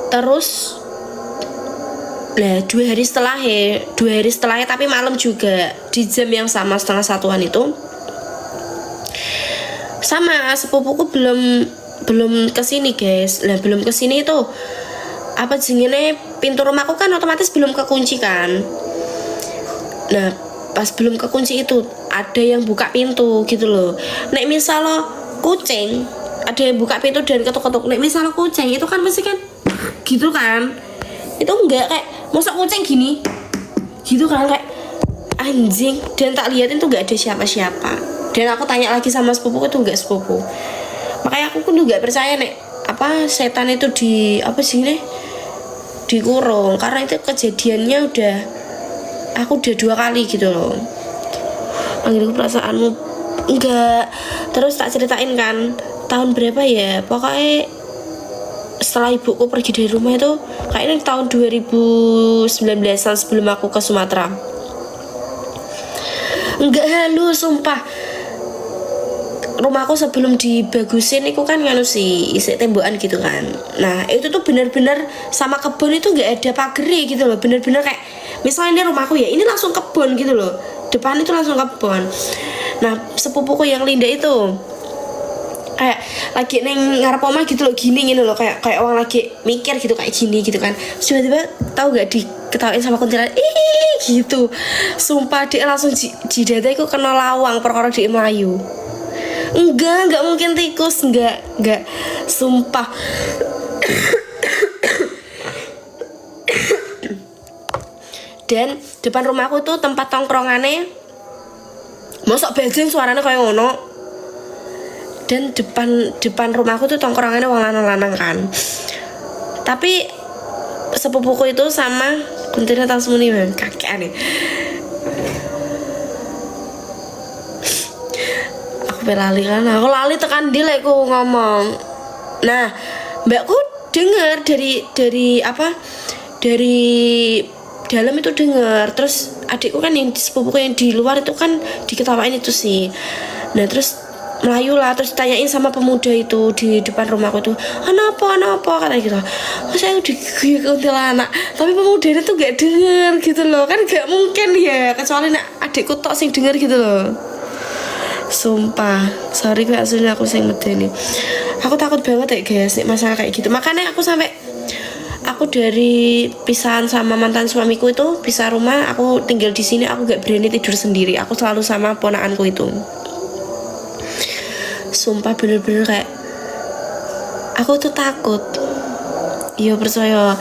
Terus nah 2 hari setelahnya tapi malam juga di jam yang sama, 12:30-an itu sama sepupuku belum kesini guys. Nah belum kesini itu apa jenenge, pintu rumahku kan otomatis belum kekunci kan. Nah pas belum kekunci itu ada yang buka pintu gitu loh. Nek misal lo kucing ada yang buka pintu dan ketuk-ketuk, nek misal lo kucing itu kan pasti kan gitu kan. Itu enggak kayak masa kucing gini gitu kan, kayak anjing. Dan tak liatin tuh enggak ada siapa-siapa. Dan aku tanya lagi sama sepupuku, itu enggak sepupu. Makanya aku pun enggak percaya nek apa setan itu di apa sih nih dikurung, karena itu kejadiannya aku udah 2 kali gitu loh. Panggil perasaanmu enggak. Terus tak ceritain kan tahun berapa ya, pokoknya setelah ibuku pergi dari rumah itu kayaknya tahun 2019an, sebelum aku ke Sumatera. Enggak halu sumpah, rumahku sebelum dibagusin itu kan nganu sih isi tembokan gitu kan. Nah itu tuh bener-bener sama kebun, itu nggak ada pageri gitu loh, bener-bener kayak misalnya ini rumahku ya, ini langsung kebun gitu loh, depan itu langsung kebun. Nah sepupuku yang Linda itu kayak lagi neng ngarep omah gitu loh, gini loh, kayak orang lagi mikir gitu kayak gini gitu kan. Tiba-tiba tahu nggak diketawain sama kuntilanak gitu. Sumpah dia langsung jidatnya itu kena lawang perkara di Melayu. Enggak mungkin tikus, enggak sumpah. Dan depan rumahku tuh tempat tongkrongannya, mosok bajing suaranya kayak ngono. Dan depan rumahku tuh tongkrongannya wong lanang-lanang kan. Tapi sepupuku itu sama kuntilanak tasmuni kakek aneh. Lali kan, aku lali tekan dia like aku ngomong. Nah mbakku dengar dari dalam itu dengar. Terus adikku kan yang sepupuku yang di luar itu kan diketawain itu sih. Nah terus melayu lah, terus tanyain sama pemuda itu di depan rumahku tuh, apa kata gitu. Saya udah diguyur kuntilanak, tapi pemuda itu gak denger gitu loh. Kan gak mungkin ya, kecuali adikku tok sing denger gitu loh. Sumpah, sorry gue aslinya aku sing medeni. Aku takut banget ya guys nih masalah kayak gitu. Makanya aku dari pisahan sama mantan suamiku itu, pisah rumah, aku tinggal di sini, aku gak berani tidur sendiri. Aku selalu sama ponakanku itu. Sumpah bener-bener kayak aku tuh takut. Iya percaya.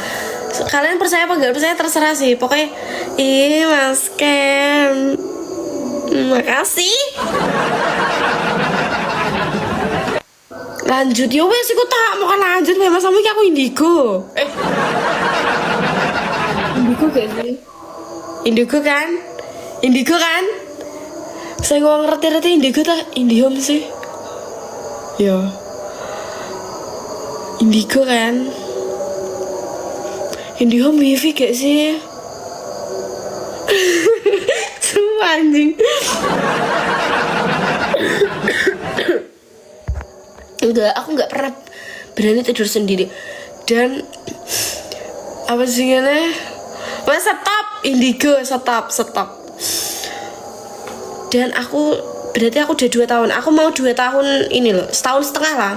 Kalian percaya apa nggak percaya terserah sih. Pokoknya, Mas Ken, makasih. Lanjut yo wes iku tak mau lanjut memang sama iki aku indigo. Indigo gak sih? Indigo kan? Indigo kan? Saya ngomong ngerti-ngerti indigo tak Indihome sih. Ya. Indigo kan? Indihome wifi gak sih? Semua anjing. Enggak, aku nggak pernah berani tidur sendiri. Dan apa sih ini? Mas stop, indigo, stop. Dan aku berarti aku udah 2 tahun. Aku mau 2 tahun ini loh, setahun setengah lah.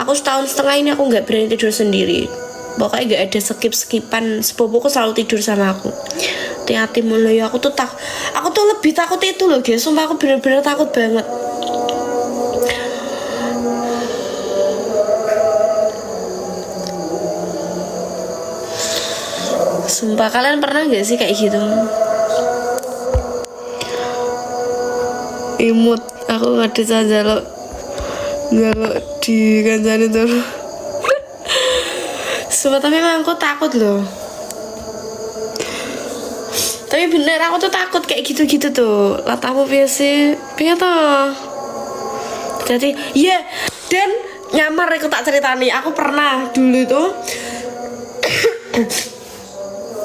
Aku setahun setengah ini aku nggak berani tidur sendiri. Pokoknya nggak ada skip-skipan. Sepupuku selalu tidur sama aku. Hati-hati mulai aku tuh lebih takut itu loh guys. Sumpah aku bener-bener takut banget. Sumpah kalian pernah gak sih kayak gitu? Imut aku nggak bisa jaluk di kancane tuh. Sumpah tapi memang aku takut loh. Tapi bener aku tuh takut kayak gitu-gitu tuh. Latamu biasa piye toh? Jadi iya, dan nyamar aku tak ceritani. Aku pernah dulu tuh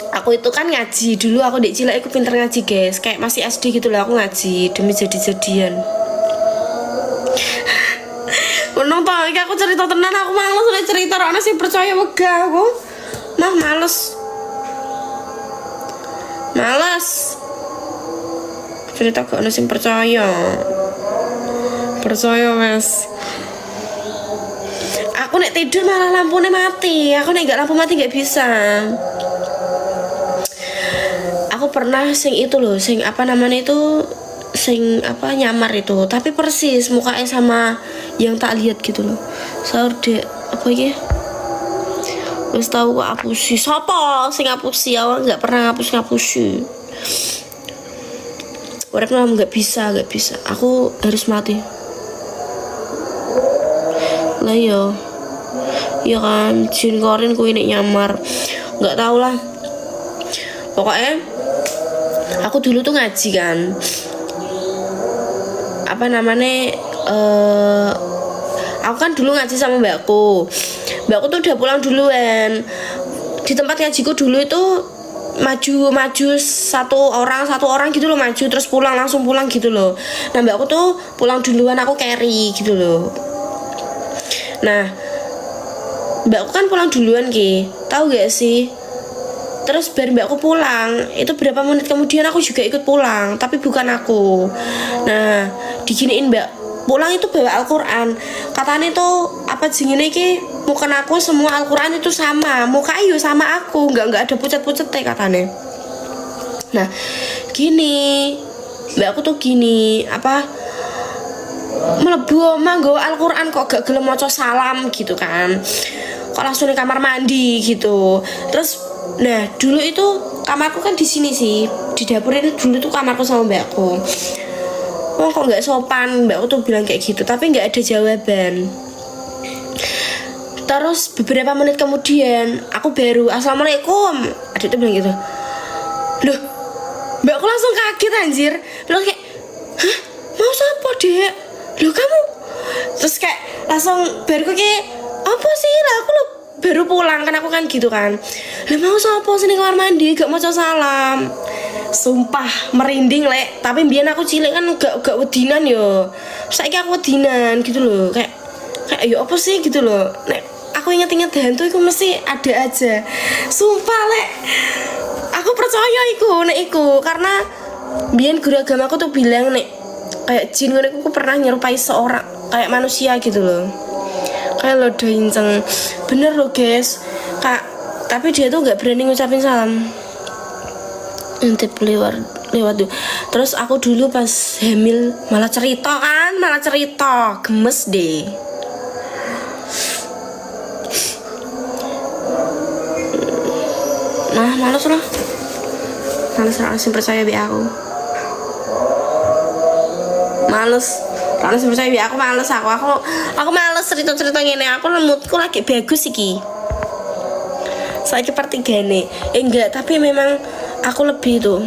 aku itu kan ngaji dulu, aku di Cilak aku pinter ngaji guys, kayak masih SD gitu lah aku ngaji demi jadi-jadian. Menong tau, ini aku cerita tenan, aku males udah cerita, orang sih percaya wegah aku males cerita ke orang sih percaya mas. Aku nek tidur malah lampunya mati, aku nek gak lampu mati gak bisa. Aku pernah sing itu loh, sing apa namanya itu, sing apa nyamar itu, tapi persis mukanya sama yang tak lihat gitu loh. Sahur dek apa ya? Wis tahu kok ngapusi. Sopo sing ngapusi? Awak nggak pernah ngapusi. Urip mah nggak bisa. Aku harus mati. Lah yo. Ya kan, jin korin ku ini nyamar. Nggak tahu lah. Pokoknya aku dulu tuh ngaji kan. Apa namanya? Aku kan dulu ngaji sama mbakku tuh udah pulang duluan. Di tempat ngajiku dulu itu maju satu orang gitu loh, maju terus langsung pulang gitu loh. Nah mbakku tuh pulang duluan, aku carry gitu loh. Nah mbakku kan pulang duluan tahu gak sih? Terus biar mbakku pulang, itu berapa menit kemudian aku juga ikut pulang, tapi bukan aku. Nah diginiin mbak pulang itu bawa Al-Quran, katanya tuh apa jingine ki bukan aku, semua Al-Quran itu sama, muka ayu sama aku, nggak ada pucat-pucat katanya. Nah gini mbak aku tuh gini apa melebu manggo Al-Quran kok gak gelem maca salam gitu kan, kok langsung di kamar mandi gitu. Terus nah dulu itu kamarku kan di sini sih, di dapur itu dulu tuh kamarku sama mbakku. Oh kok nggak sopan, mbakku tuh bilang kayak gitu, tapi nggak ada jawaban. Terus beberapa menit kemudian aku baru assalamualaikum, adik tuh bilang gitu. Loh mbakku langsung kaget anjir, bilang kayak hah mau siapa dek, loh kamu. Terus kayak langsung baru kayak apa sih lah, aku lo baru pulang kan, aku kan gitu kan, lah mau siapa sini kamar mandi gak mau salam. Sumpah merinding lek, tapi biar aku cilik kan gak wedinan yo. Saiki aku wedinan gitu loh, kayak yo apa sih gitu loh. Nek aku inget-inget hantu itu mesti ada aja. Sumpah lek, aku percaya nek iku karena biar guru agama aku tuh bilang nek kayak jin aku pernah nyerupai seorang kayak manusia gitu loh, kayak lo udah inceng bener loh guys kak, tapi dia tuh nggak berani ngucapin salam. Intip lewat tuh. Terus aku dulu pas hamil malah cerita gemes deh. males lah. Males langsung percaya bi aku. Males percaya bi aku males aku males cerita ngene. Aku moodku lagi bagus iki. Saya pertigane. Enggak, tapi memang aku lebih tuh.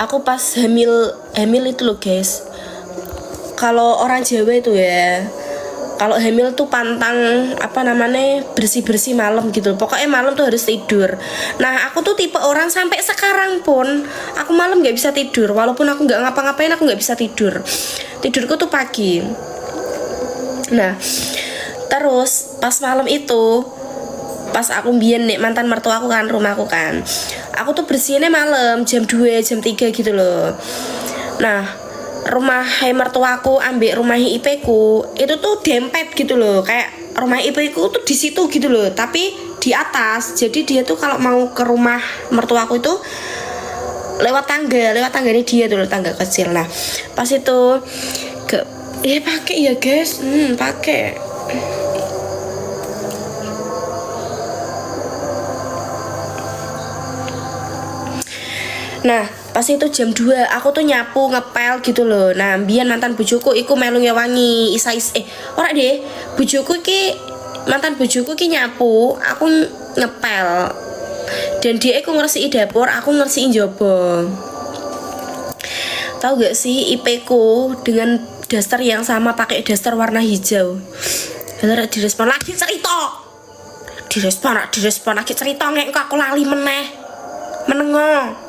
Aku pas hamil itu loh guys. Kalau orang Jawa itu ya, kalau hamil tuh pantang bersih malam gitu. Pokoknya malam tuh harus tidur. Nah aku tuh tipe orang sampai sekarang pun aku malam nggak bisa tidur. Walaupun aku nggak ngapa-ngapain aku nggak bisa tidur. Tidurku tuh pagi. Nah terus pas malam itu, pas aku mbien nih mantan mertua aku kan, rumahku kan, aku tuh bersihinnya malam jam 2 jam 3 gitu loh. Nah rumah mertuaku ambek rumah IP ku itu tuh dempet gitu loh, kayak rumah IP ku tuh di situ gitu loh, tapi di atas. Jadi dia tuh kalau mau ke rumah mertuaku itu lewat tangganya dia tuh, tangga kecil. Nah pas itu pakai ya guys, pakai. Nah pas itu jam 2 aku tuh nyapu ngepel gitu loh. Nah mbiyen mantan bojoku iku melu ngewangi ora deh, mantan bojoku ki nyapu, aku ngepel. Dan dia iku ngresiki dapur, aku ngresiki njaba. Tahu gak sih IP ku dengan daster yang sama, pakai daster warna hijau. Bener direspon lagi cerita. Direspon lagi cerita, ngek aku lali menengo.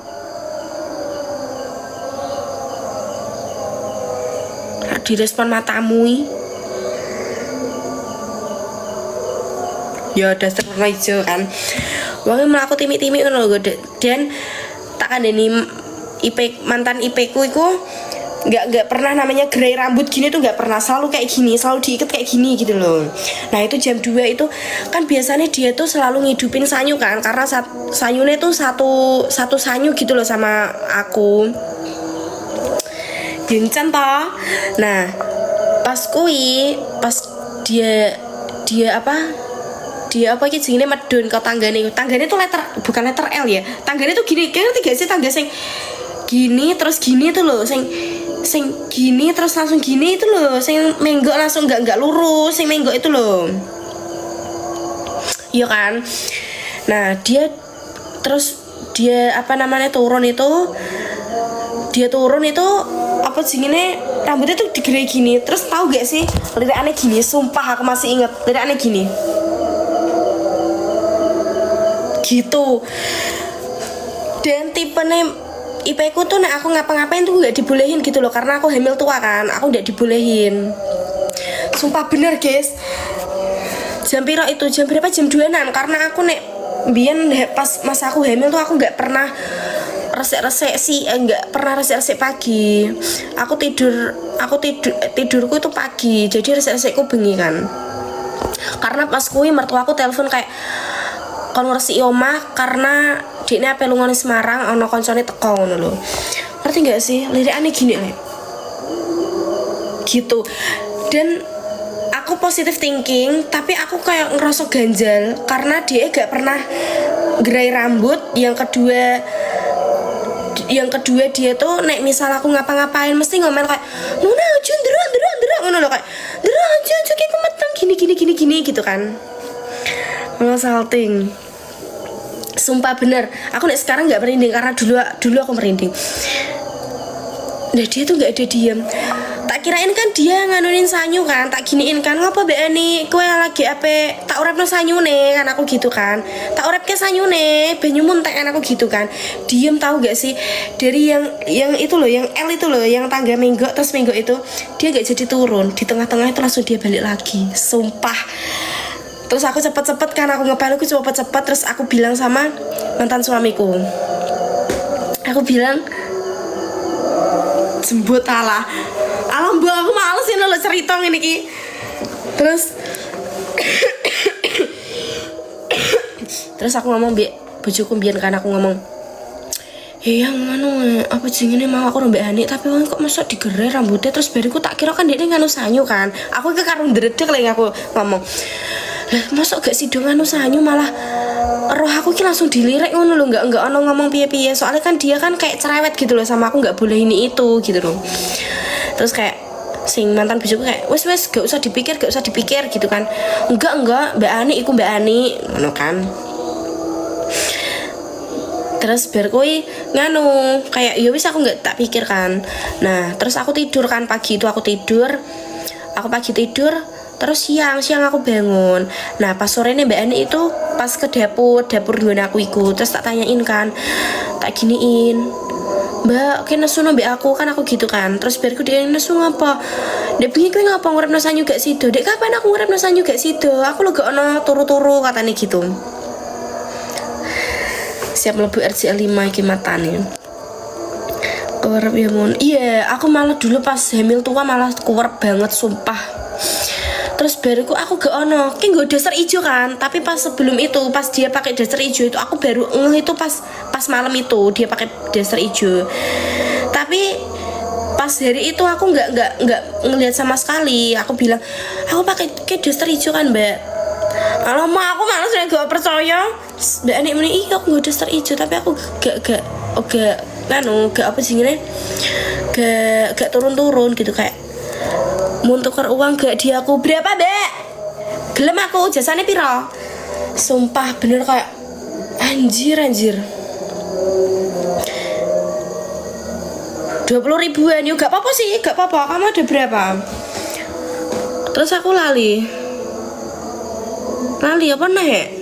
Direspon matamu ya dasar warna hijau kan. Wong mlaku timik-timik ngono lho. Dan tak kandani mantan IP ku iku nggak pernah namanya gerai rambut gini tuh, nggak pernah, selalu kayak gini, selalu diikat kayak gini gitu loh. Nah itu jam 2 itu kan biasanya dia tuh selalu ngidupin sanyu kan, karena sanyunya tuh satu sanyu gitu loh sama aku. Gencen toh. Nah pas dia apa jenenge medun ke tanggane tuh bukan letter L ya, tanggane tuh gini, ngerti gak sih tangga sing gini terus gini tuh loh, sing gini terus langsung gini itu loh, sing menggok langsung nggak lurus, sing menggok itu loh, iya kan. Nah dia turun itu apa jenenge rambutnya tuh digerai gini. Terus tahu gak sih lirikannya gini, sumpah aku masih inget lirikannya gini gitu. Dan tipenya IP ku tuh aku ngapa-ngapain tuh nggak dibolehin gitu loh, karena aku hamil tua kan, aku nggak dibolehin. Sumpah bener guys. Jam berapa? Jam 2-an. Karena aku biyen pas masa aku hamil tuh aku nggak pernah resek pagi. Tidurku itu pagi, jadi resek-resekku bengi kan. Karena pas kuwi mertuaku telepon kayak kon ngresiki omah karena dekne ape lunga ning Semarang ana koncone teko ngono lho. Ngerti gak sih? Lirikane gini nih. Gitu. Dan aku positive thinking, tapi aku kayak ngerasa ganjal karena dia gak pernah gerai rambut. Yang kedua dia tuh misal aku ngapa-ngapain mesti ngomel kayak Nuna aja nderok ngono lho, kayak nderok aja kayak kemeteng gini gitu kan. Salting. Sumpah bener, aku sekarang nggak merinding karena dulu aku merinding. Nah dia tuh nggak ada diem. Tak kirain kan dia nganunin sanyu kan, tak giniin kan, ngapa mbak Ani kowe lagi apa tak urepno sanyune kan, aku gitu kan, tak urep ke sanyune banyu muntek kan, aku gitu kan. Diem tahu gak sih, dari yang itu loh, yang L itu loh, yang tangga menggok terus menggok itu dia gak jadi turun, di tengah-tengah itu langsung dia balik lagi. Sumpah. Terus aku cepet-cepet kan, aku ngepel aku cepet-cepet, terus aku bilang sama mantan suamiku, aku bilang jembut mbak aku males ya lo cerita ini ki. Terus aku ngomong bojoku mbiyen kan, aku ngomong yang nganu apa jenenge mau aku mbak Hani, tapi wong kok masuk digerai rambutnya. Terus bariku tak kira kan dia nganu sanyu kan, aku ke karo ndredeg lagi aku ngomong Lah mosok gak sido nganu sanyu malah roh aku ki langsung dilirik ngono lho, enggak ono ngomong piye-piye. Soalnya kan dia kan kayak cerewet gitu loh sama aku, enggak boleh ini itu gitu loh. Terus kayak sing mantan bojoku kayak wes gak usah dipikir gitu kan. Enggak Mbak Ani iku Mbak Ani ngono kan. Terus biar kui nganu kayak ya wis aku nggak tak pikir kan. Nah terus aku tidur kan, pagi itu aku pagi tidur terus siang aku bangun. Nah pas sore nih Mbak Ani itu pas ke dapur gue aku ikut, terus tak tanyain kan, tak giniin, Mbak kena nesu mbak aku kan, aku gitu kan. Terus biar dia nesu ngapa, dia bingung gue ngapa ngurep nasan juga sido, dek kapan aku ngurep nasan juga sido, aku lo gak ono turu katanya gitu. Siap mlebu RCL 5 iki matane. Kuwerep ya mon. Iya, aku malah dulu pas hamil tua malah kuwerep banget sumpah. Terus bariku aku gak ono, ki nggo dasar ijo kan, tapi pas sebelum itu pas dia pakai dasar ijo itu aku baru ngeh itu pas malam itu dia pakai dasar ijo. Tapi pas hari itu aku nggak ngelihat sama sekali. Aku bilang, aku pakai dasar ijo kan Mbak. Kalau mau aku malah sudah gak percaya. Mbak Ani muni iya aku gak dasar ijo, tapi aku gak apa sih gini, gak turun gitu kayak mau tukar uang gak di aku berapa Mbak, gelem aku jasanya piro. Sumpah bener kayak anjir 20 ribuan yuk gak apa-apa sih, gak apa-apa. Kamu ada berapa? Terus aku lali apa nih?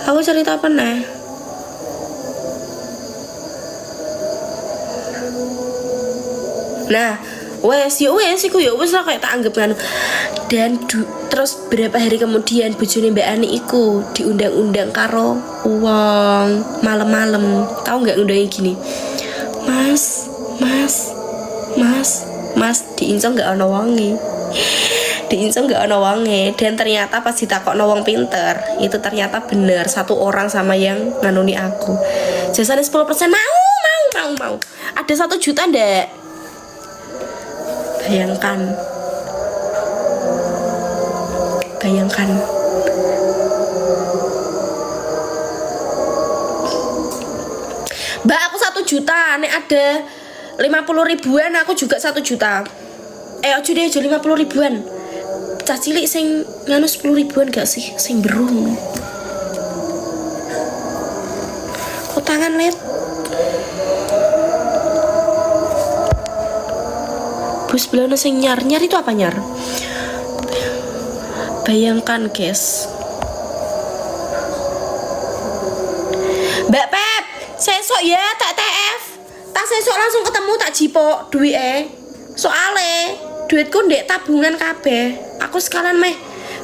Aku cerita apa nih? Nah, wes iku ya wes lah kayak tak anggap kan. Dan terus berapa hari kemudian bojone Mbak Ani iku diundang-undang karo uang malam-malam. Tahu nggak ngundangnya gini? Mas diincong nggak ono wonge. Dan ternyata pas ditakokno wong pinter, itu ternyata bener satu orang sama yang nganuni aku. Jasane 10% mau. Ada 1 juta ndak? Bayangkan. Mbak aku 1 juta, nek ada 50 ribuan aku juga 1 juta. Aja deh 50 ribuan. Cah cilik sing nganu 10 ribuan gak sih? Sing berung. Kok tangan let? Bus belana sing nyar itu apa nyar? Bayangkan guys. Mbak Pep, sesok ya tak TF. Tak sesok langsung ketemu tak jipok duit soale duitku ndek tabungan kabeh. Aku sekalian meh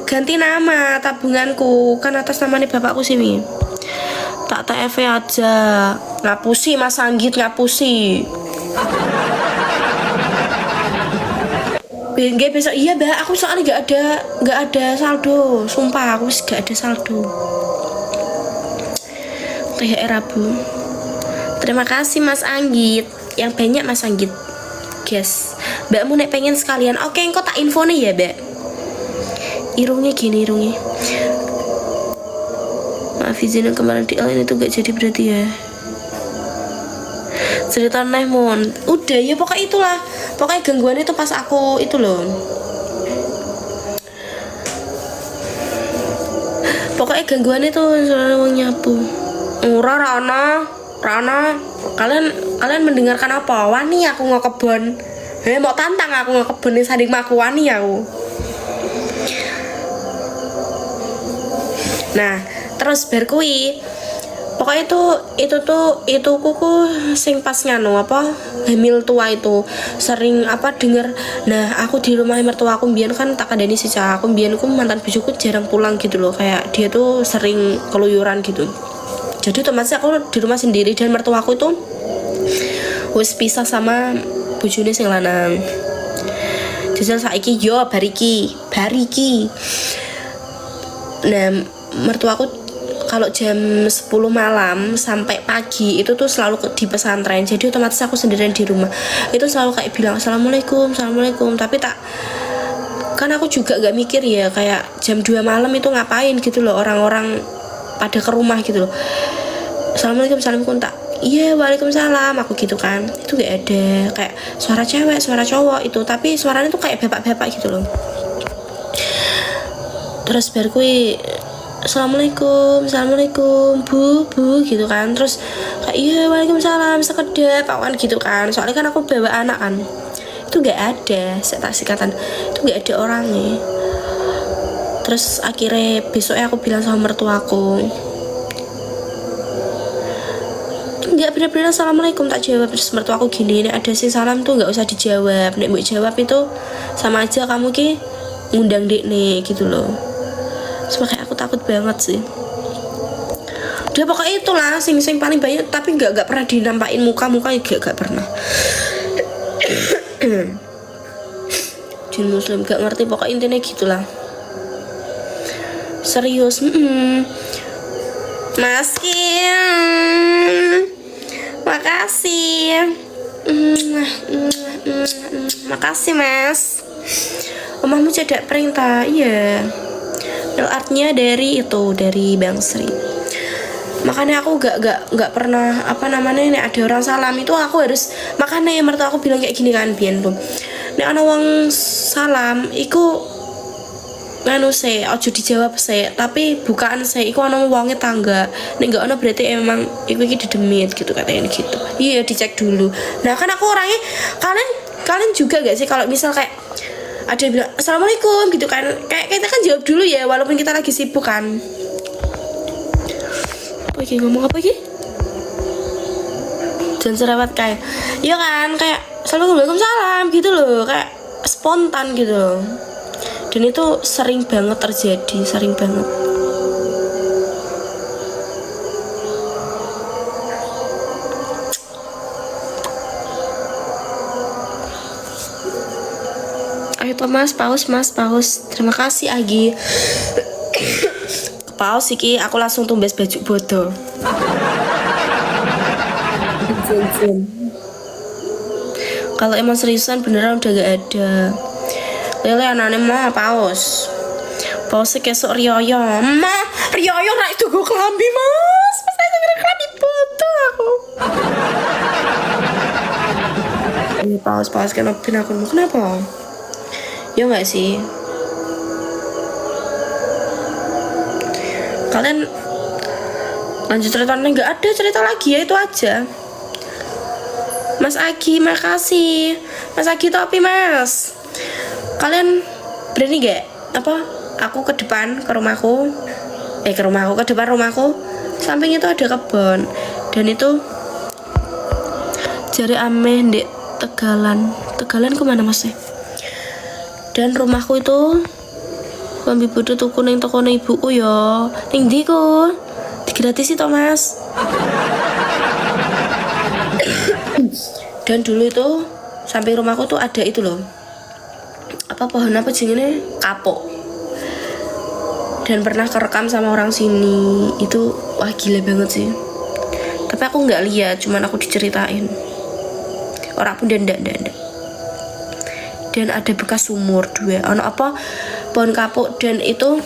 ganti nama tabunganku kan atas namanya bapakku sini. Tak TF aja. Ngapusi Mas Anggit ngapusi. Nggak besok iya Mbak, aku soalnya nggak ada saldo. Sumpah aku gak ada saldo. THR Rabu. Terima kasih Mas Anggit. Yang banyak Mas Anggit. Guys, Mbakmu nek pengen sekalian. Oke, engko tak info nih ya, Mbak. Irungnya gini. Maaf izin yang kemarin di LN itu gak jadi berarti ya. Cerita nih mon. Udah ya pokoknya itulah. Pokoknya gangguan itu pas aku itu loh. Pokoknya gangguan itu soalnya mau nyapu. Rana, kalian mendengarkan apa? Wani aku ngekebon. Mau tantang aku ngekebon ning sanding maku wani aku. Nah, terus bar kuwi pokoknya itu kuku sing pas nganu apa hamil tua itu sering apa denger. Nah aku di rumah mertua aku mbiyen kan tak kandani sih aku mbiyen ku mantan bojoku jarang pulang gitu loh, kayak dia tuh sering keluyuran gitu. Jadi otomatis aku di rumah sendiri dan mertua aku tuh wis pisah sama bojone sing lanang. Jajal saiki yo bariki. Nah mertua aku kalau jam 10 malam sampai pagi itu tuh selalu di pesantren, jadi otomatis aku sendirian di rumah itu selalu kayak bilang assalamualaikum, tapi tak kan aku juga gak mikir ya kayak jam 2 malam itu ngapain gitu loh, orang-orang pada ke rumah gitu loh. Assalamualaikum tak iya waalaikumsalam aku gitu kan, itu gak ada kayak suara cewek suara cowok itu, tapi suaranya tuh kayak bapak-bapak gitu loh. Terus biar kui assalamualaikum bu gitu kan, terus kayak iya waalaikumsalam sekedap kawan gitu kan, soalnya kan aku bawa anak kan, itu gak ada tak sikatan itu gak ada orangnya. Terus akhirnya besoknya aku bilang sama mertuaku, nggak bener-bener assalamualaikum tak jawab. Terus mertuaku gini, nek ada sih salam tuh nggak usah dijawab, nek mau jawab itu sama aja kamu ki ngundang dek nih gitu loh. Makanya aku takut banget sih. Dia pokoknya itulah sing paling banyak, tapi nggak pernah dinampakin muka gak pernah. Jin muslim gak ngerti pokoknya intinya gitulah. Serius. Mas Kim, makasih. Makasih mas. Omahmu cedak perintah. Iya, artnya dari Bang Sri. Makanya aku gak pernah nek ada orang salam itu aku harus, makanya mertua aku bilang kayak gini kan biyen tuh, nek ana wong salam iku nganu se ojo dijawab se, tapi bukaan se iku ana wonge tangga, nek gak ana berarti emang iku iki didemit gitu katanya gitu. Iya dicek dulu. Nah kan aku orangnya, kalian juga gak sih kalau misal kayak ada yang bilang assalamualaikum gitu kan, kayak kita kan jawab dulu ya walaupun kita lagi sibuk kan. Oke, ngomong apa lagi? Jangan cerewet kayak iya kan, kayak assalamualaikum salam gitu loh, kayak spontan gitu loh. Dan itu sering banget terjadi, sering banget. Ayo Thomas, paus. Terima kasih Agi. Paus iki aku langsung tumbas baju bodoh. Kalau emang seriusan beneran udah gak ada. Lele anane mah paus kesok Rioyo. Rioyo rak itu gue kelambi mas. Pas saya kira kelambi bodoh aku. Ini paus kena pin aku. Kenapa? Ya gak sih? Kalian lanjut ceritanya, nggak ada cerita lagi ya, itu aja. Mas Agi, makasih. Mas Agi topi mas. Kalian berani gak? Apa? Aku ke depan ke rumahku, ke depan rumahku. Samping itu ada kebun, dan itu jari ameh ndek Tegalan kemana mas? Dan rumahku itu Lambi bodoh tuku ning toko ibuku ya. Ning ndi ku? Digratisi to, Mas. Dan dulu itu samping rumahku tuh ada itu loh. Apa pohon apa jenenge? Kapuk. Dan pernah kerekam sama orang sini. Itu wah gila banget sih. Tapi aku nggak lihat, cuman aku diceritain. Orang pun ndak. Dan ada bekas sumur 2. Ono apa? Pohon kapuk, dan itu